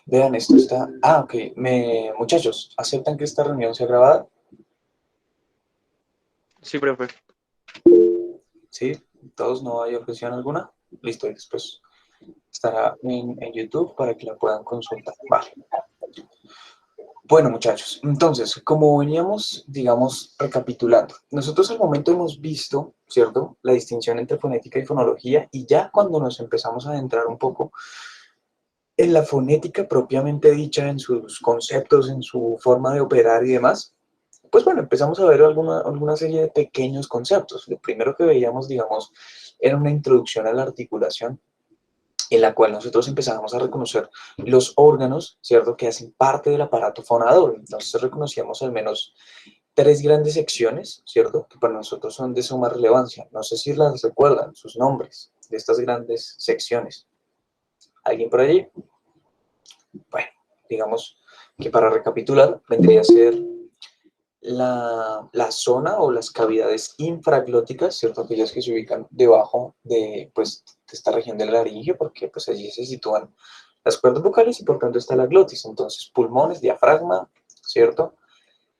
Vean, esto está... Ah, ok. Muchachos, ¿aceptan que esta reunión sea grabada? Sí, profe. ¿Sí? ¿Todos no hay objeción alguna? Listo, y después estará en YouTube para que la puedan consultar. Vale. Bueno, muchachos, entonces, como veníamos, digamos, recapitulando, nosotros al momento hemos visto, ¿cierto?, la distinción entre fonética y fonología, y ya cuando nos empezamos a adentrar un poco en la fonética propiamente dicha, en sus conceptos, en su forma de operar y demás, pues bueno, empezamos a ver alguna serie de pequeños conceptos. Lo primero que veíamos, digamos, era una introducción a la articulación, en la cual nosotros empezábamos a reconocer los órganos, ¿cierto?, que hacen parte del aparato fonador. Entonces reconocíamos al menos tres grandes secciones, ¿cierto?, que para nosotros son de suma relevancia. No sé si las recuerdan, sus nombres de estas grandes secciones. ¿Alguien por allí? Bueno, digamos que para recapitular, vendría a ser la zona o las cavidades infraglóticas, ¿cierto? Aquellas que se ubican debajo de, pues, de esta región del laringe, porque pues allí se sitúan las cuerdas vocales y por tanto está la glotis. Entonces, pulmones, diafragma, ¿cierto?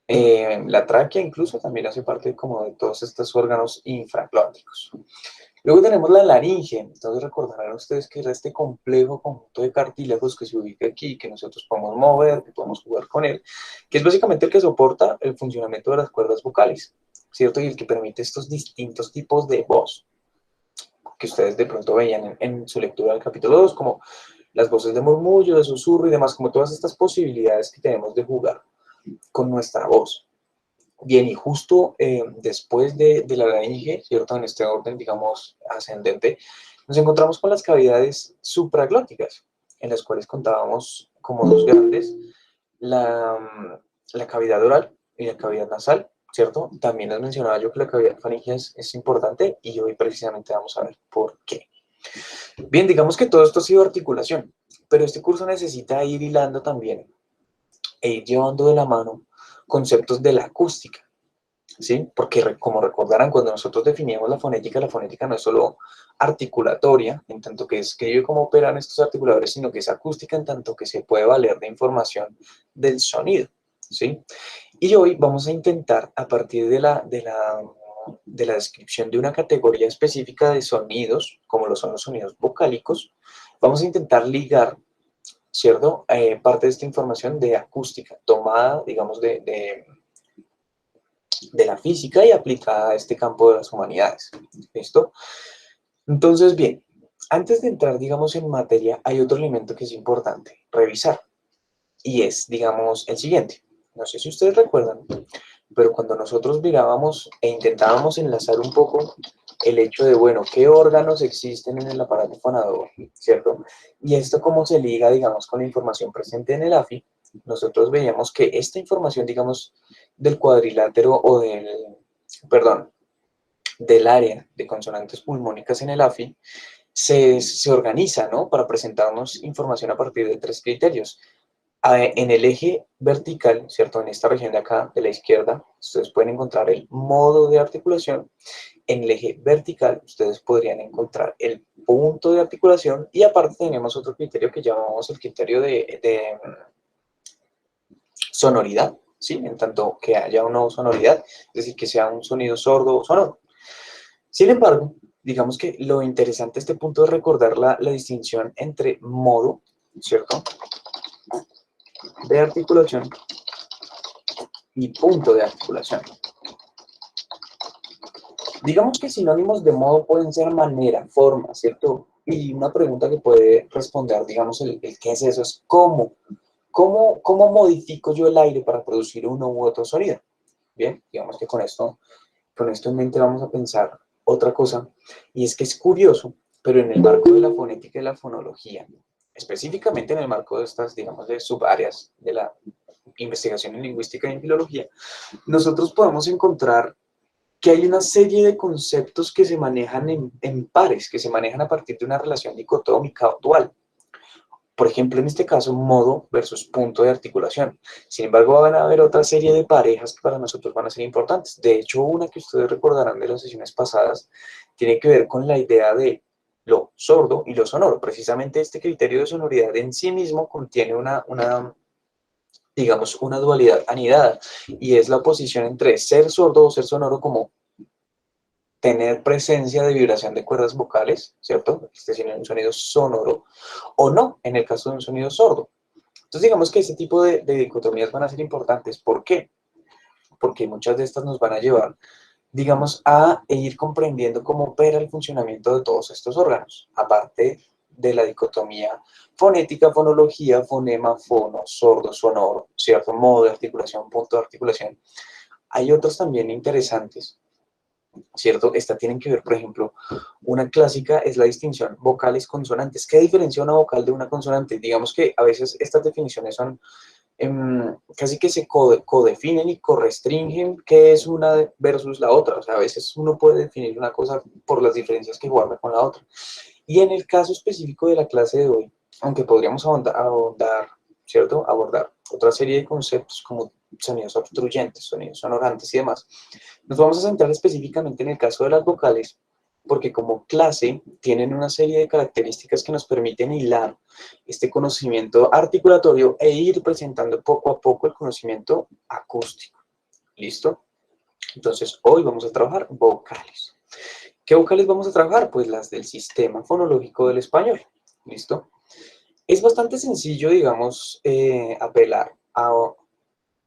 La tráquea incluso también hace parte como de todos estos órganos infraglóticos. Luego tenemos la laringe, entonces recordarán ustedes que era este complejo conjunto de cartílagos que se ubica aquí, que nosotros podemos mover, que podemos jugar con él, que es básicamente el que soporta el funcionamiento de las cuerdas vocales, ¿cierto? Y el que permite estos distintos tipos de voz que ustedes de pronto veían en su lectura del capítulo 2, como las voces de murmullo, de susurro y demás, como todas estas posibilidades que tenemos de jugar con nuestra voz. Bien, y justo después de la laringe, ¿cierto? En este orden, digamos, ascendente, nos encontramos con las cavidades supraglóticas, en las cuales contábamos como dos grandes, la cavidad oral y la cavidad nasal, ¿cierto? También les mencionaba yo que la cavidad faríngea es importante y hoy precisamente vamos a ver por qué. Bien, digamos que todo esto ha sido articulación, pero este curso necesita ir hilando también e ir llevando de la mano conceptos de la acústica. ¿Sí? Porque como recordarán, cuando nosotros definíamos la fonética no es solo articulatoria, en tanto que escribe cómo operan estos articuladores, sino que es acústica en tanto que se puede valer de información del sonido, ¿sí? Y hoy vamos a intentar, a partir de la descripción de una categoría específica de sonidos, como lo son los sonidos vocálicos, vamos a intentar ligar, ¿cierto? Parte de esta información de acústica, tomada, digamos, de la física y aplicada a este campo de las humanidades. ¿Listo? Entonces, bien, antes de entrar, digamos, en materia, hay otro elemento que es importante revisar y es, digamos, el siguiente. No sé si ustedes recuerdan, pero cuando nosotros mirábamos e intentábamos enlazar un poco el hecho de, bueno, qué órganos existen en el aparato fonador, ¿cierto? Y esto cómo se liga, digamos, con la información presente en el AFI, nosotros veíamos que esta información, digamos, del cuadrilátero o perdón, del área de consonantes pulmónicas en el AFI, se organiza, ¿no? Para presentarnos información a partir de tres criterios. En el eje vertical, ¿cierto? En esta región de acá, de la izquierda, ustedes pueden encontrar el modo de articulación. En el eje vertical, ustedes podrían encontrar el punto de articulación y aparte tenemos otro criterio que llamamos el criterio de sonoridad, ¿sí? En tanto que haya o no sonoridad, es decir, que sea un sonido sordo o sonoro. Sin embargo, digamos que lo interesante de este punto es recordar la distinción entre modo, ¿cierto?, de articulación y punto de articulación. Digamos que sinónimos de modo pueden ser manera, forma, ¿cierto? Y una pregunta que puede responder, digamos, el qué es eso, es cómo. ¿Cómo modifico yo el aire para producir uno u otro sonido? Bien, digamos que con esto en mente vamos a pensar otra cosa, y es que es curioso, pero en el marco de la fonética y la fonología, específicamente en el marco de estas, digamos, de subáreas de la investigación en lingüística y en filología, nosotros podemos encontrar que hay una serie de conceptos que se manejan en pares, que se manejan a partir de una relación dicotómica o dual. Por ejemplo, en este caso, modo versus punto de articulación. Sin embargo, van a haber otra serie de parejas que para nosotros van a ser importantes. De hecho, una que ustedes recordarán de las sesiones pasadas tiene que ver con la idea de lo sordo y lo sonoro. Precisamente este criterio de sonoridad en sí mismo contiene digamos, una dualidad anidada, y es la oposición entre ser sordo o ser sonoro como tener presencia de vibración de cuerdas vocales, ¿cierto? Este es un sonido sonoro, o no, en el caso de un sonido sordo. Entonces digamos que ese tipo de dicotomías van a ser importantes. ¿Por qué? Porque muchas de estas nos van a llevar, digamos, a ir comprendiendo cómo opera el funcionamiento de todos estos órganos, aparte de la dicotomía fonética, fonología, fonema, fono, sordo, sonoro, cierto modo de articulación, punto de articulación. Hay otros también interesantes, ¿cierto? Esta tienen que ver, por ejemplo, una clásica es la distinción vocales-consonantes. ¿Qué diferencia una vocal de una consonante? Digamos que a veces estas definiciones son casi que se codefinen y correstringen qué es una versus la otra. O sea, a veces uno puede definir una cosa por las diferencias que guarda con la otra. Y en el caso específico de la clase de hoy, aunque podríamos ahondar, ¿cierto? Abordar otra serie de conceptos como sonidos obstruyentes, sonidos sonorantes y demás, nos vamos a centrar específicamente en el caso de las vocales, porque como clase tienen una serie de características que nos permiten hilar este conocimiento articulatorio e ir presentando poco a poco el conocimiento acústico. ¿Listo? Entonces, hoy vamos a trabajar vocales. ¿Qué vocales vamos a trabajar? Pues las del sistema fonológico del español. ¿Listo? Es bastante sencillo, digamos, apelar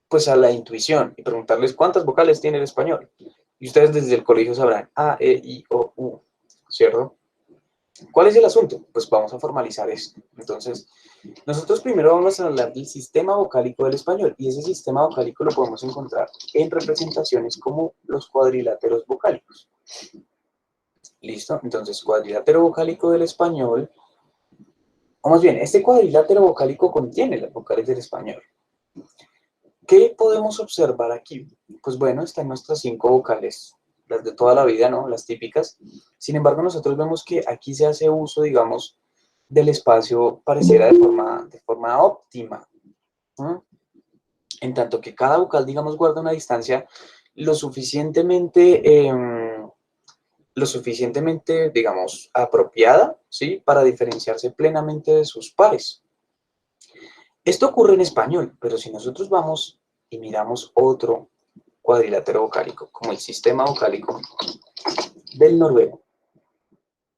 pues a la intuición y preguntarles cuántas vocales tiene el español. Y ustedes desde el colegio sabrán A, E, I, O, U, ¿cierto? ¿Cuál es el asunto? Pues vamos a formalizar esto. Entonces, nosotros primero vamos a hablar del sistema vocálico del español, y ese sistema vocálico lo podemos encontrar en representaciones como los cuadriláteros vocálicos. ¿Listo? Entonces, cuadrilátero vocálico del español, o más bien, este cuadrilátero vocálico contiene las vocales del español. ¿Qué podemos observar aquí? Pues bueno, están nuestras 5 vocales, las de toda la vida, ¿no? Las típicas. Sin embargo, nosotros vemos que aquí se hace uso, digamos, del espacio pareciera de forma óptima, ¿no? En tanto que cada vocal, digamos, guarda una distancia lo suficientemente, digamos, apropiada, ¿sí? Para diferenciarse plenamente de sus pares. Esto ocurre en español, pero si nosotros vamos y miramos otro cuadrilátero vocálico, como el sistema vocálico del noruego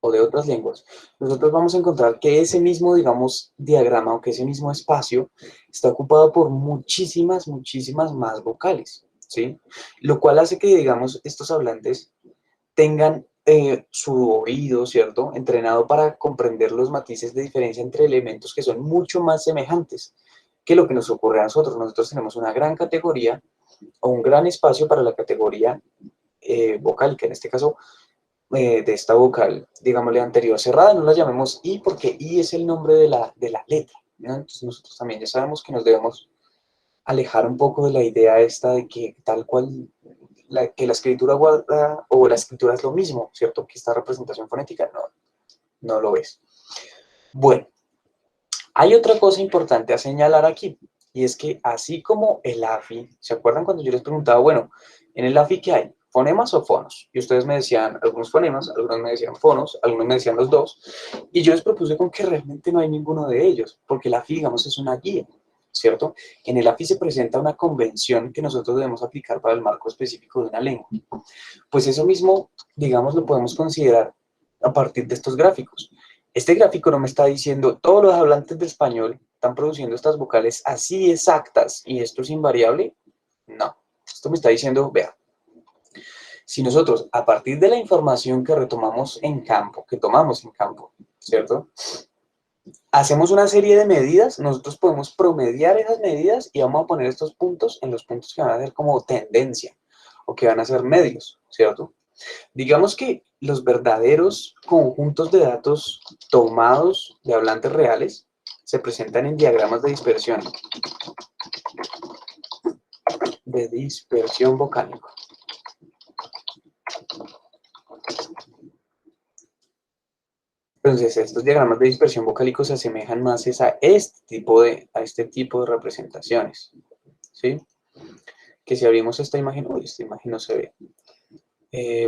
o de otras lenguas, nosotros vamos a encontrar que ese mismo, digamos, diagrama o que ese mismo espacio está ocupado por muchísimas más vocales, ¿sí? Lo cual hace que, digamos, estos hablantes tengan su oído, ¿cierto?, entrenado para comprender los matices de diferencia entre elementos que son mucho más semejantes que lo que nos ocurre a nosotros. Nosotros tenemos una gran categoría o un gran espacio para la categoría vocálica, en este caso de esta vocal, digámosle anterior cerrada, no la llamemos I porque I es el nombre de la letra, ¿no? Entonces nosotros también ya sabemos que nos debemos alejar un poco de la idea esta de que tal cual, que la escritura guarda, o la escritura es lo mismo, ¿cierto? Que esta representación fonética, no, no lo es. Bueno, hay otra cosa importante a señalar aquí, y es que así como el AFI, ¿se acuerdan cuando yo les preguntaba, bueno, en el AFI qué hay? ¿Fonemas o fonos? Y ustedes me decían algunos fonemas, algunos me decían fonos, algunos me decían los dos, y yo les propuse con que realmente no hay ninguno de ellos, porque el AFI, digamos, es una guía, ¿cierto? En el AFI se presenta una convención que nosotros debemos aplicar para el marco específico de una lengua. Pues eso mismo, digamos, lo podemos considerar a partir de estos gráficos. Este gráfico no me está diciendo todos los hablantes de español están produciendo estas vocales así exactas y esto es invariable. No, esto me está diciendo, vea, si nosotros a partir de la información que retomamos en campo, que tomamos en campo, ¿cierto?, hacemos una serie de medidas, nosotros podemos promediar esas medidas y vamos a poner estos puntos en los puntos que van a ser como tendencia o que van a ser medios, ¿cierto? Digamos que los verdaderos conjuntos de datos tomados de hablantes reales se presentan en diagramas de dispersión vocálica. Entonces, estos diagramas de dispersión vocálica se asemejan más a este tipo de representaciones, ¿sí? Que si abrimos esta imagen, uy, esta imagen no se ve.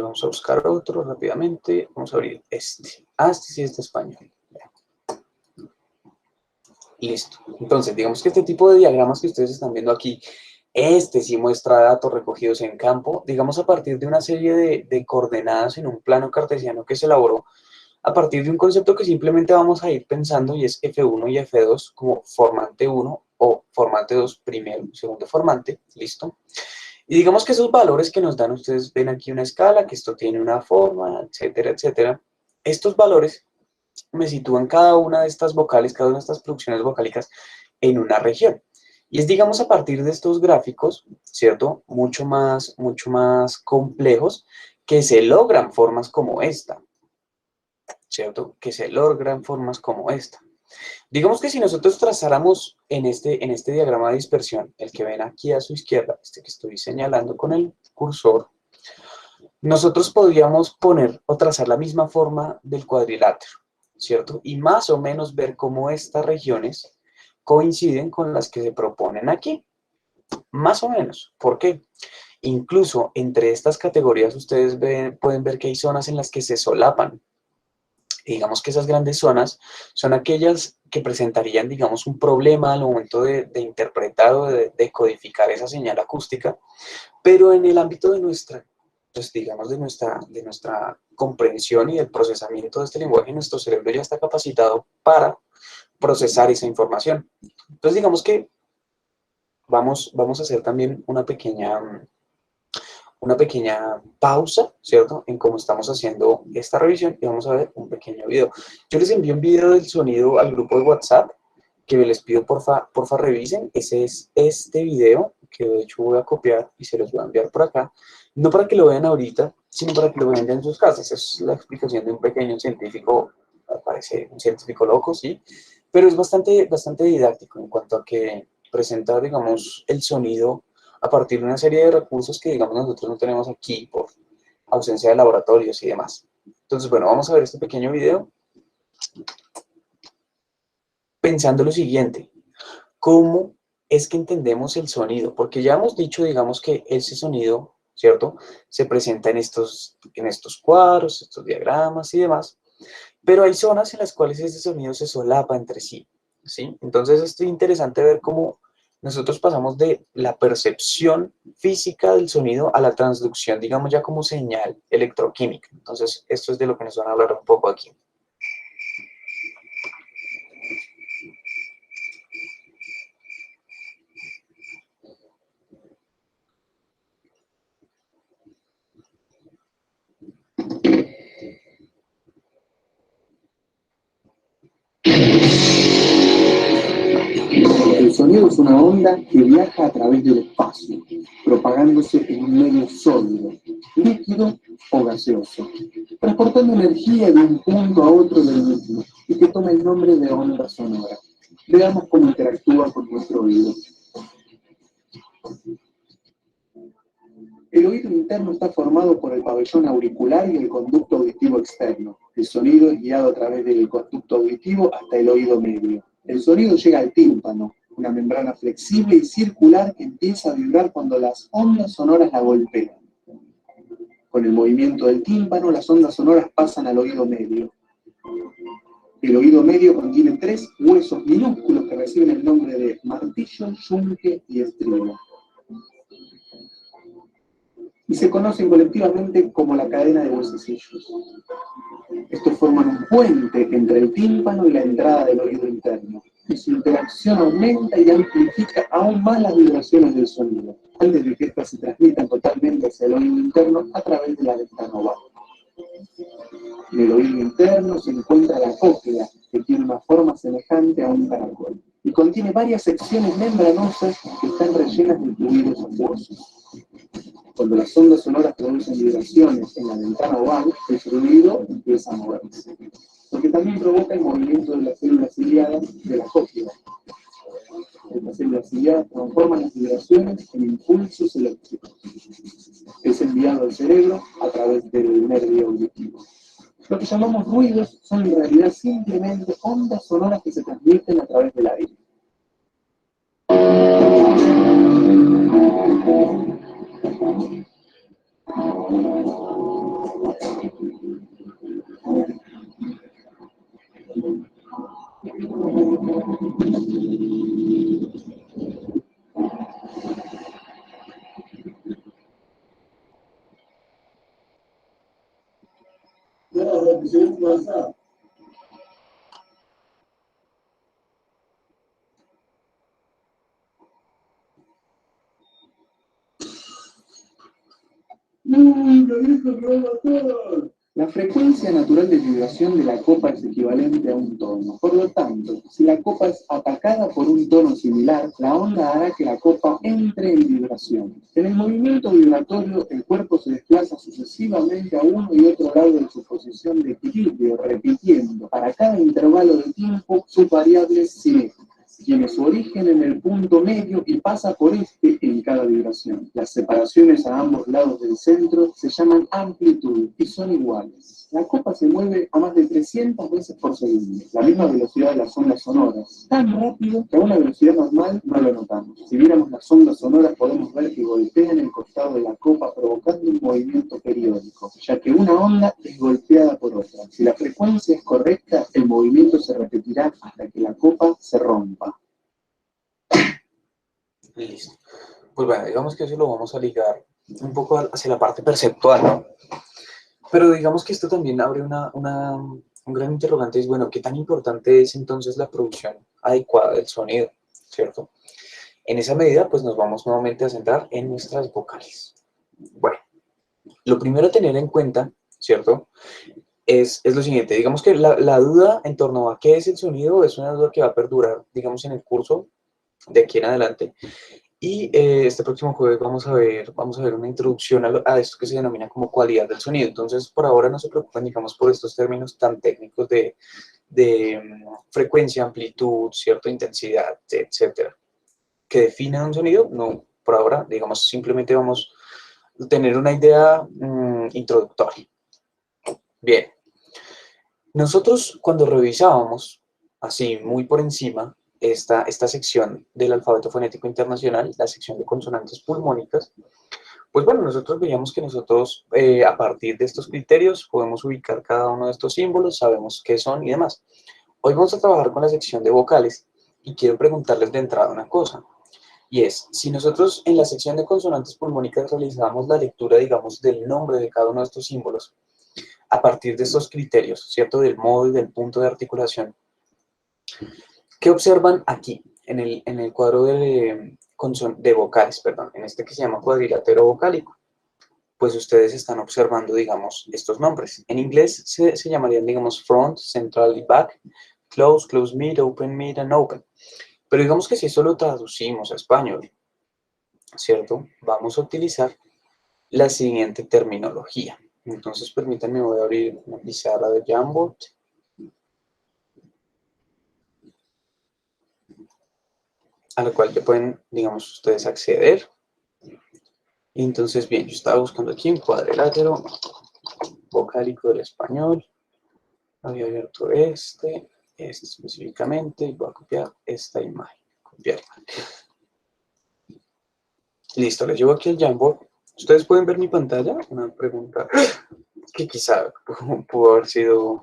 Vamos a buscar otro rápidamente. Vamos a abrir este. Ah, este sí es de español. Listo. Entonces, digamos que este tipo de diagramas que ustedes están viendo aquí, este sí muestra datos recogidos en campo, digamos a partir de una serie de coordenadas en un plano cartesiano que se elaboró a partir de un concepto que simplemente vamos a ir pensando y es F1 y F2 como formante 1 o formante 2 primero, segundo formante, listo. Y digamos que esos valores que nos dan, ustedes ven aquí una escala, que esto tiene una forma, etcétera, etcétera. Estos valores me sitúan cada una de estas vocales, cada una de estas producciones vocálicas en una región. Y es, digamos, a partir de estos gráficos, ¿cierto? Mucho más complejos, que se logran formas como esta, ¿cierto? Que se logran formas como esta. Digamos que si nosotros trazáramos en este diagrama de dispersión, el que ven aquí a su izquierda, este que estoy señalando con el cursor, nosotros podríamos poner o trazar la misma forma del cuadrilátero, ¿cierto? Y más o menos ver cómo estas regiones coinciden con las que se proponen aquí. Más o menos. ¿Por qué? Incluso entre estas categorías ustedes pueden ver que hay zonas en las que se solapan. Y digamos que esas grandes zonas son aquellas que presentarían, digamos, un problema al momento de interpretar o de codificar esa señal acústica, pero en el ámbito de nuestra, pues digamos, de nuestra comprensión y del procesamiento de este lenguaje, nuestro cerebro ya está capacitado para procesar esa información. Entonces, digamos que vamos a hacer también una pequeña pausa, ¿cierto? En cómo estamos haciendo esta revisión y vamos a ver un pequeño video. Yo les envío un video del sonido al grupo de WhatsApp que les pido porfa revisen. Ese es este video que de hecho voy a copiar y se los voy a enviar por acá. No para que lo vean ahorita, sino para que lo vean ya en sus casas. Es la explicación de un pequeño científico, parece un científico loco, sí, pero es bastante didáctico en cuanto a que presenta, digamos, el sonido a partir de una serie de recursos que, digamos, nosotros no tenemos aquí por ausencia de laboratorios y demás. Entonces, bueno, vamos a ver este pequeño video pensando lo siguiente: ¿cómo es que entendemos el sonido? Porque ya hemos dicho, digamos, que ese sonido, ¿cierto?, se presenta en estos cuadros, estos diagramas y demás, pero hay zonas en las cuales ese sonido se solapa entre sí, ¿sí? Entonces es interesante ver cómo nosotros pasamos de la percepción física del sonido a la transducción, digamos, ya como señal electroquímica. Entonces, esto es de lo que nos van a hablar un poco aquí. El sonido es una onda que viaja a través del espacio, propagándose en un medio sólido, líquido o gaseoso, transportando energía de un punto a otro del mismo y que toma el nombre de onda sonora. Veamos cómo interactúa con nuestro oído. El oído interno está formado por el pabellón auricular y el conducto auditivo externo. El sonido es guiado a través del conducto auditivo hasta el oído medio. El sonido llega al tímpano, una membrana flexible y circular que empieza a vibrar cuando las ondas sonoras la golpean. Con el movimiento del tímpano, las ondas sonoras pasan al oído medio. El oído medio contiene 3 huesos minúsculos que reciben el nombre de martillo, yunque y estribo, y se conocen colectivamente como la cadena de huesecillos. Estos forman un puente entre el tímpano y la entrada del oído interno, y su interacción aumenta y amplifica aún más las vibraciones del sonido, antes de que éstas se transmitan totalmente hacia el oído interno a través de la ventana oval. En el oído interno se encuentra la cóclea, que tiene una forma semejante a un caracol, y contiene varias secciones membranosas que están rellenas de fluidos acuosos. Cuando las ondas sonoras producen vibraciones en la ventana oval, el fluido empieza a moverse, lo que también provoca el movimiento de las células ciliadas de la cóclea. Estas células ciliadas transforman las vibraciones en impulsos eléctricos. Es enviado al cerebro a través del nervio auditivo. Lo que llamamos ruidos son en realidad simplemente ondas sonoras que se transmiten a través del aire. La frecuencia natural de vibración de la copa es equivalente a un tono. Por lo tanto, si la copa es atacada por un tono similar, la onda hará que la copa entre en vibración. En el movimiento vibratorio, el cuerpo se desplaza sucesivamente a uno y otro lado de su posición de equilibrio, repitiendo para cada intervalo de tiempo sus variables cinéticas. Tiene su origen en el punto medio y pasa por este en cada vibración. Las separaciones a ambos lados del centro se llaman amplitud y son iguales. La copa se mueve a más de 300 veces por segundo, la misma velocidad de las ondas sonoras, tan rápido que a una velocidad normal no lo notamos. Si viéramos las ondas sonoras podemos ver que golpean el costado de la copa provocando un movimiento periódico, ya que una onda es golpeada por otra. Si la frecuencia es correcta, el movimiento se repetirá hasta que la copa se rompa. Listo. Pues bueno, digamos que eso lo vamos a ligar un poco hacia la parte perceptual, ¿no? Pero digamos que esto también abre un gran interrogante, es, bueno, ¿qué tan importante es entonces la producción adecuada del sonido, ¿cierto? En esa medida, pues nos vamos nuevamente a centrar en nuestras vocales. Bueno, lo primero a tener en cuenta, ¿cierto? Es lo siguiente, digamos que la duda en torno a qué es el sonido es una duda que va a perdurar, digamos, en el curso de aquí en adelante. Y este próximo jueves vamos a ver una introducción a esto que se denomina como cualidad del sonido. Entonces, por ahora no se preocupen, digamos, por estos términos tan técnicos de frecuencia, amplitud, cierta intensidad, etcétera, que definen un sonido. No, por ahora, digamos, simplemente vamos a tener una idea introductoria. Bien, nosotros cuando revisábamos, así muy por encima, esta sección del alfabeto fonético internacional, la sección de consonantes pulmónicas, pues bueno, nosotros veíamos que nosotros a partir de estos criterios podemos ubicar cada uno de estos símbolos, sabemos qué son y demás. Hoy vamos a trabajar con la sección de vocales y quiero preguntarles de entrada una cosa, y es, si nosotros en la sección de consonantes pulmónicas realizamos la lectura, digamos, del nombre de cada uno de estos símbolos, a partir de estos criterios, ¿cierto? Del modo y del punto de articulación, ¿qué observan aquí en el cuadro de vocales, perdón, en este que se llama cuadrilátero vocálico? Pues ustedes están observando, digamos, estos nombres. En inglés se llamarían, digamos, front, central y back, close, close mid, and open. Pero digamos que si eso lo traducimos a español, ¿cierto? Vamos a utilizar la siguiente terminología. Entonces, permítanme, voy a abrir una pizarra de Jamboard. A la cual ya pueden, digamos, ustedes acceder. Y entonces, bien, yo estaba buscando aquí un cuadrilátero vocálico del español. Había abierto este específicamente, y voy a copiar esta imagen. Copiar. Listo, les llevo aquí el Jamboard. ¿Ustedes pueden ver mi pantalla? Una pregunta que quizá pudo haber sido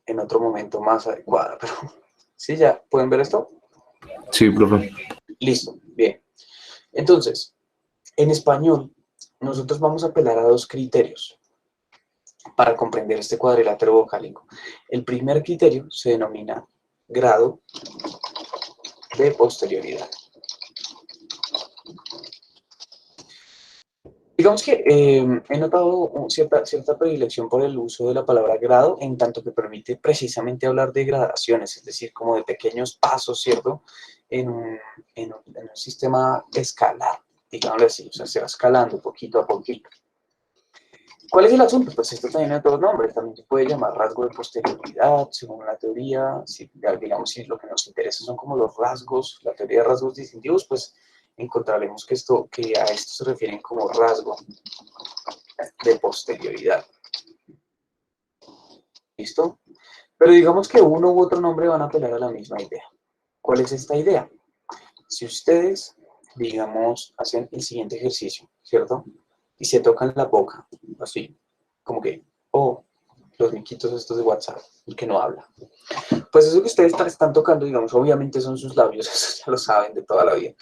en otro momento más adecuada, pero ¿sí ya pueden ver esto? Sí, profe. Listo, bien. Entonces, en español, nosotros vamos a apelar a dos criterios para comprender este cuadrilátero vocálico. El primer criterio se denomina grado de posterioridad. Digamos que he notado cierta predilección por el uso de la palabra grado, en tanto que permite precisamente hablar de gradaciones, es decir, como de pequeños pasos, ¿cierto? En un sistema escalar, digámoslo así, o sea, se va escalando poquito a poquito. ¿Cuál es el asunto? Pues esto también tiene otros nombres, también se puede llamar rasgo de posterioridad, según la teoría, si, digamos, si lo que nos interesa son como los rasgos, la teoría de rasgos distintivos, pues encontraremos que a esto se refieren como rasgo de posterioridad. ¿Listo? Pero digamos que uno u otro nombre van a apelar a la misma idea. ¿Cuál es esta idea? Si ustedes, digamos, hacen el siguiente ejercicio, ¿cierto? Y se tocan la boca, así, como que, oh, los miquitos estos de WhatsApp, el que no habla. Pues eso que ustedes están tocando, digamos, obviamente son sus labios, eso ya lo saben de toda la vida.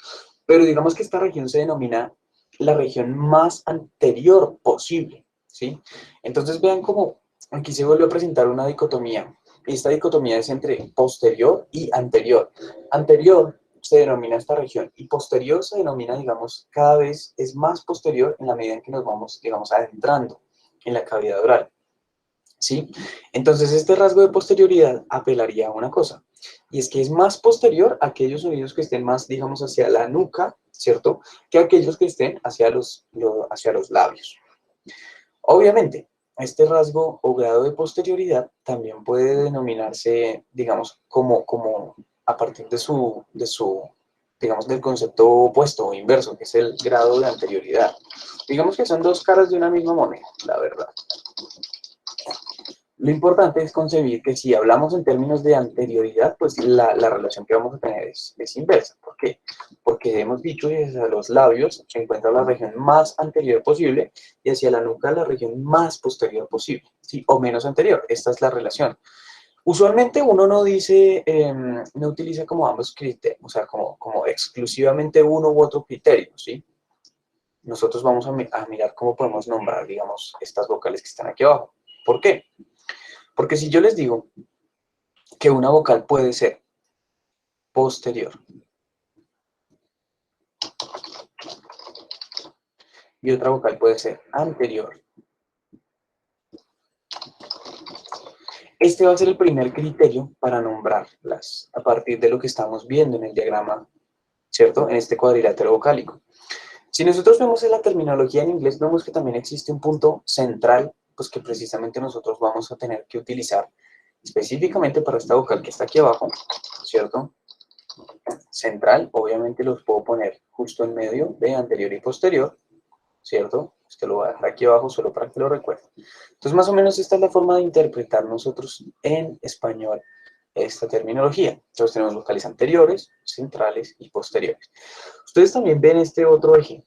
Pero digamos que esta región se denomina la región más anterior posible, ¿sí? Entonces vean cómo aquí se vuelve a presentar una dicotomía. Esta dicotomía es entre posterior y anterior. Anterior se denomina esta región y posterior se denomina, digamos, cada vez es más posterior en la medida en que nos vamos, digamos, adentrando en la cavidad oral. ¿Sí? Entonces, este rasgo de posterioridad apelaría a una cosa, y es que es más posterior a aquellos sonidos que estén más, digamos, hacia la nuca, ¿cierto?, que aquellos que estén hacia los labios. Obviamente, este rasgo o grado de posterioridad también puede denominarse, digamos, como a partir digamos, del concepto opuesto o inverso, que es el grado de anterioridad. Digamos que son dos caras de una misma moneda, la verdad. Lo importante es concebir que si hablamos en términos de anterioridad, pues la relación que vamos a tener es inversa. ¿Por qué? Porque hemos dicho que hacia los labios se encuentra la región más anterior posible y hacia la nuca la región más posterior posible, ¿sí? O menos anterior. Esta es la relación. Usualmente uno no dice, no utiliza como ambos criterios, o sea, como exclusivamente uno u otro criterio, ¿sí? Nosotros vamos a mirar cómo podemos nombrar, digamos, estas vocales que están aquí abajo. ¿Por qué? Porque si yo les digo que una vocal puede ser posterior y otra vocal puede ser anterior, este va a ser el primer criterio para nombrarlas a partir de lo que estamos viendo en el diagrama, ¿cierto? En este cuadrilátero vocálico. Si nosotros vemos en la terminología en inglés, vemos que también existe un punto central, pues que precisamente nosotros vamos a tener que utilizar específicamente para esta vocal que está aquí abajo, ¿cierto? Central, obviamente los puedo poner justo en medio de anterior y posterior, ¿cierto? Usted lo va a dejar aquí abajo solo para que lo recuerde. Entonces, más o menos esta es la forma de interpretar nosotros en español esta terminología. Entonces tenemos vocales anteriores, centrales y posteriores. Ustedes también ven este otro eje,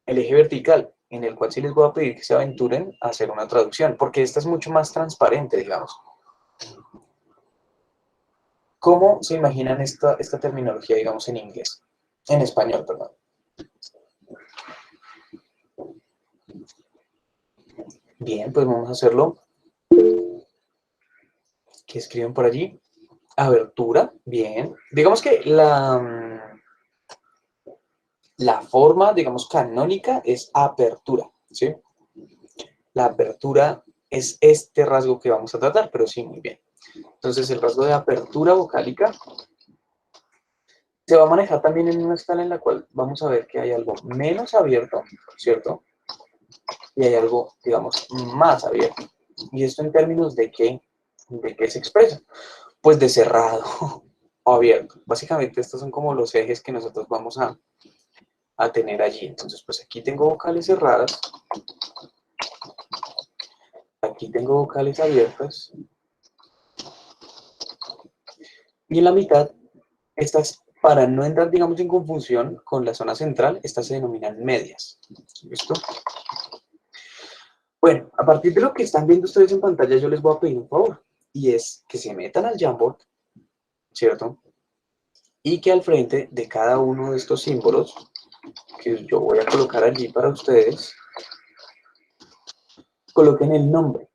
el eje vertical, en el cual sí les voy a pedir que se aventuren a hacer una traducción, porque esta es mucho más transparente, digamos. ¿Cómo se imaginan esta terminología, digamos, en inglés? En español, perdón. Bien, pues vamos a hacerlo. ¿Qué escriben por allí? Abertura, bien. Digamos que la forma, digamos, canónica es apertura, ¿sí? La apertura es este rasgo que vamos a tratar, pero sí, muy bien. Entonces, el rasgo de apertura vocálica se va a manejar también en una escala en la cual vamos a ver que hay algo menos abierto, ¿cierto? Y hay algo, digamos, más abierto. ¿Y esto en términos de qué se expresa? Pues de cerrado o abierto. Básicamente estos son como los ejes que nosotros vamos a tener allí. Entonces, pues aquí tengo vocales cerradas, aquí tengo vocales abiertas, y en la mitad, estas, para no entrar, digamos, en confusión con la zona central, estas se denominan medias. ¿Listo? Bueno, a partir de lo que están viendo ustedes en pantalla, yo les voy a pedir un favor, y es que se metan al Jamboard, ¿cierto? Y que al frente de cada uno de estos símbolos, que yo voy a colocar allí para ustedes, coloquen el nombre.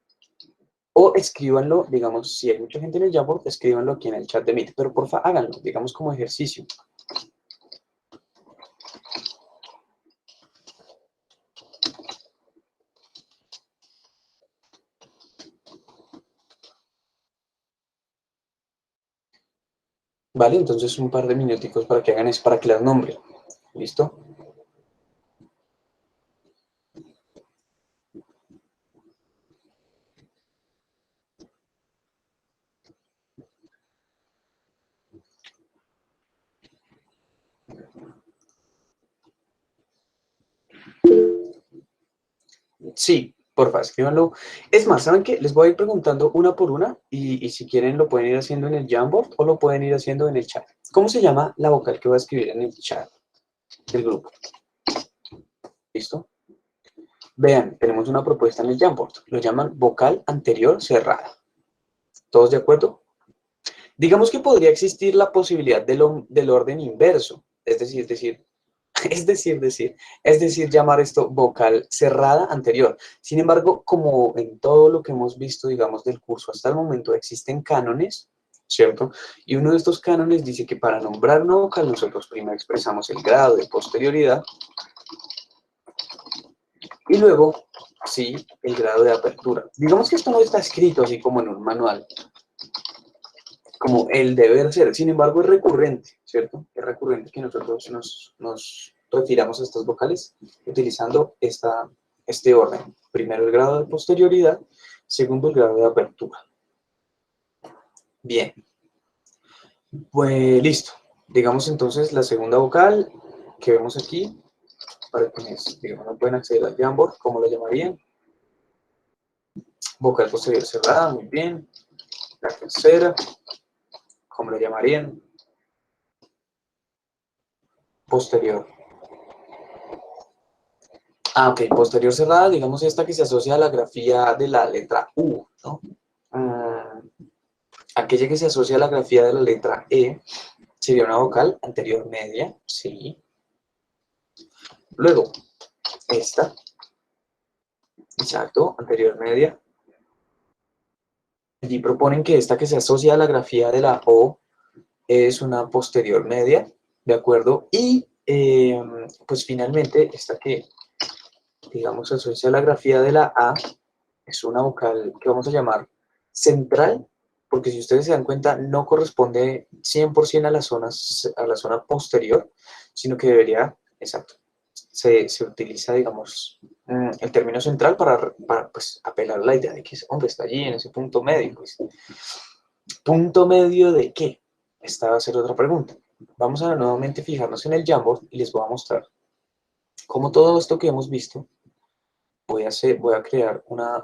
O escríbanlo, digamos, si hay mucha gente en el Jamboard, escríbanlo aquí en el chat de Meet, pero porfa, háganlo, digamos, como ejercicio. ¿Vale? Entonces un par de minuticos para que hagan eso, para que las nombren. ¿Listo? Sí, porfa, escríbanlo. Es más, ¿saben qué? Les voy a ir preguntando una por una y si quieren lo pueden ir haciendo en el Jamboard o lo pueden ir haciendo en el chat. ¿Cómo se llama la vocal que voy a escribir en el chat del grupo? ¿Listo? Vean, tenemos una propuesta en el Jamboard. Lo llaman vocal anterior cerrada. ¿Todos de acuerdo? Digamos que podría existir la posibilidad del orden inverso. Es decir, es decir, llamar esto vocal cerrada anterior. Sin embargo, como en todo lo que hemos visto, digamos, del curso hasta el momento, existen cánones, ¿cierto? Y uno de estos cánones dice que para nombrar una vocal nosotros primero expresamos el grado de posterioridad y luego, sí, el grado de apertura. Digamos que esto no está escrito así como en un manual, como el deber ser. Sin embargo, es recurrente, ¿cierto? Es recurrente que nosotros nos refiramos a estas vocales utilizando este orden. Primero el grado de posterioridad, segundo el grado de apertura. Bien, pues listo. Digamos entonces la segunda vocal que vemos aquí, para quienes digamos, no pueden acceder al Jamboard, ¿cómo la llamarían? Vocal posterior cerrada, muy bien. La tercera, ¿cómo la llamarían? Posterior. Ok, posterior cerrada, digamos esta que se asocia a la grafía de la letra U, ¿no? Aquella que se asocia a la grafía de la letra E sería una vocal anterior media, sí. Luego, esta, exacto, anterior media. Allí proponen que esta que se asocia a la grafía de la O es una posterior media, ¿de acuerdo? Y pues finalmente, esta que, digamos, se asocia a la grafía de la A es una vocal que vamos a llamar central, porque si ustedes se dan cuenta, no corresponde 100% a la zona posterior, sino que debería, exacto, se utiliza, digamos, el término central para pues, apelar a la idea de que, hombre, está allí en ese punto medio. Pues. ¿Punto medio de qué? Esta va a ser otra pregunta. Vamos a nuevamente fijarnos en el Jamboard y les voy a mostrar cómo todo esto que hemos visto voy a crear una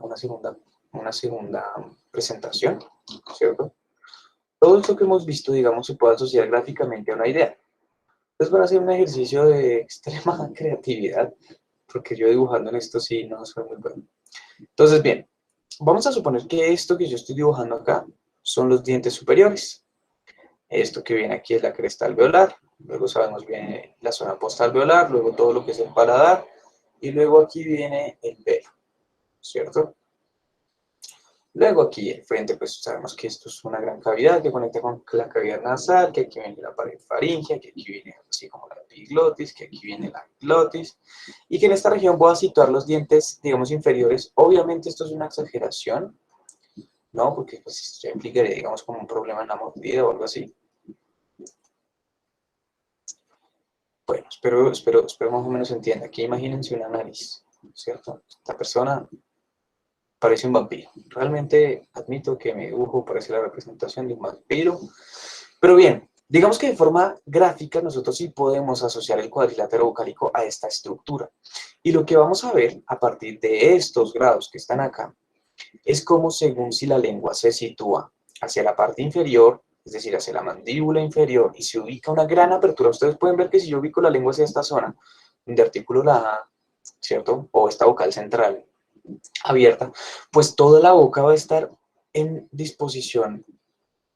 segunda presentación, ¿cierto? Todo esto que hemos visto, digamos, se puede asociar gráficamente a una idea. Entonces van a hacer un ejercicio de extrema creatividad, porque yo dibujando en esto sí no soy muy bueno. Entonces, bien, vamos a suponer que esto que yo estoy dibujando acá son los dientes superiores. Esto que viene aquí es la cresta alveolar, luego sabemos viene la zona postalveolar, luego todo lo que es el paladar, y luego aquí viene el pelo, ¿cierto? Luego aquí el frente, pues sabemos que esto es una gran cavidad que conecta con la cavidad nasal, que aquí viene la pared faríngea, que aquí viene así como la epiglotis, que aquí viene la glotis, y que en esta región voy a situar los dientes, digamos, inferiores. Obviamente esto es una exageración, ¿no? Porque pues ya implicaría, digamos, como un problema en la mordida o algo así. Bueno, espero más o menos entienda. Aquí imagínense una nariz, ¿cierto? Esta persona parece un vampiro. Realmente admito que mi dibujo parece la representación de un vampiro. Pero bien, digamos que de forma gráfica nosotros sí podemos asociar el cuadrilátero vocálico a esta estructura. Y lo que vamos a ver a partir de estos grados que están acá es como según si la lengua se sitúa hacia la parte inferior, es decir, hacia la mandíbula inferior, y se ubica una gran apertura. Ustedes pueden ver que si yo ubico la lengua hacia esta zona, donde articulo la A, ¿cierto? O esta vocal central abierta, pues toda la boca va a estar en disposición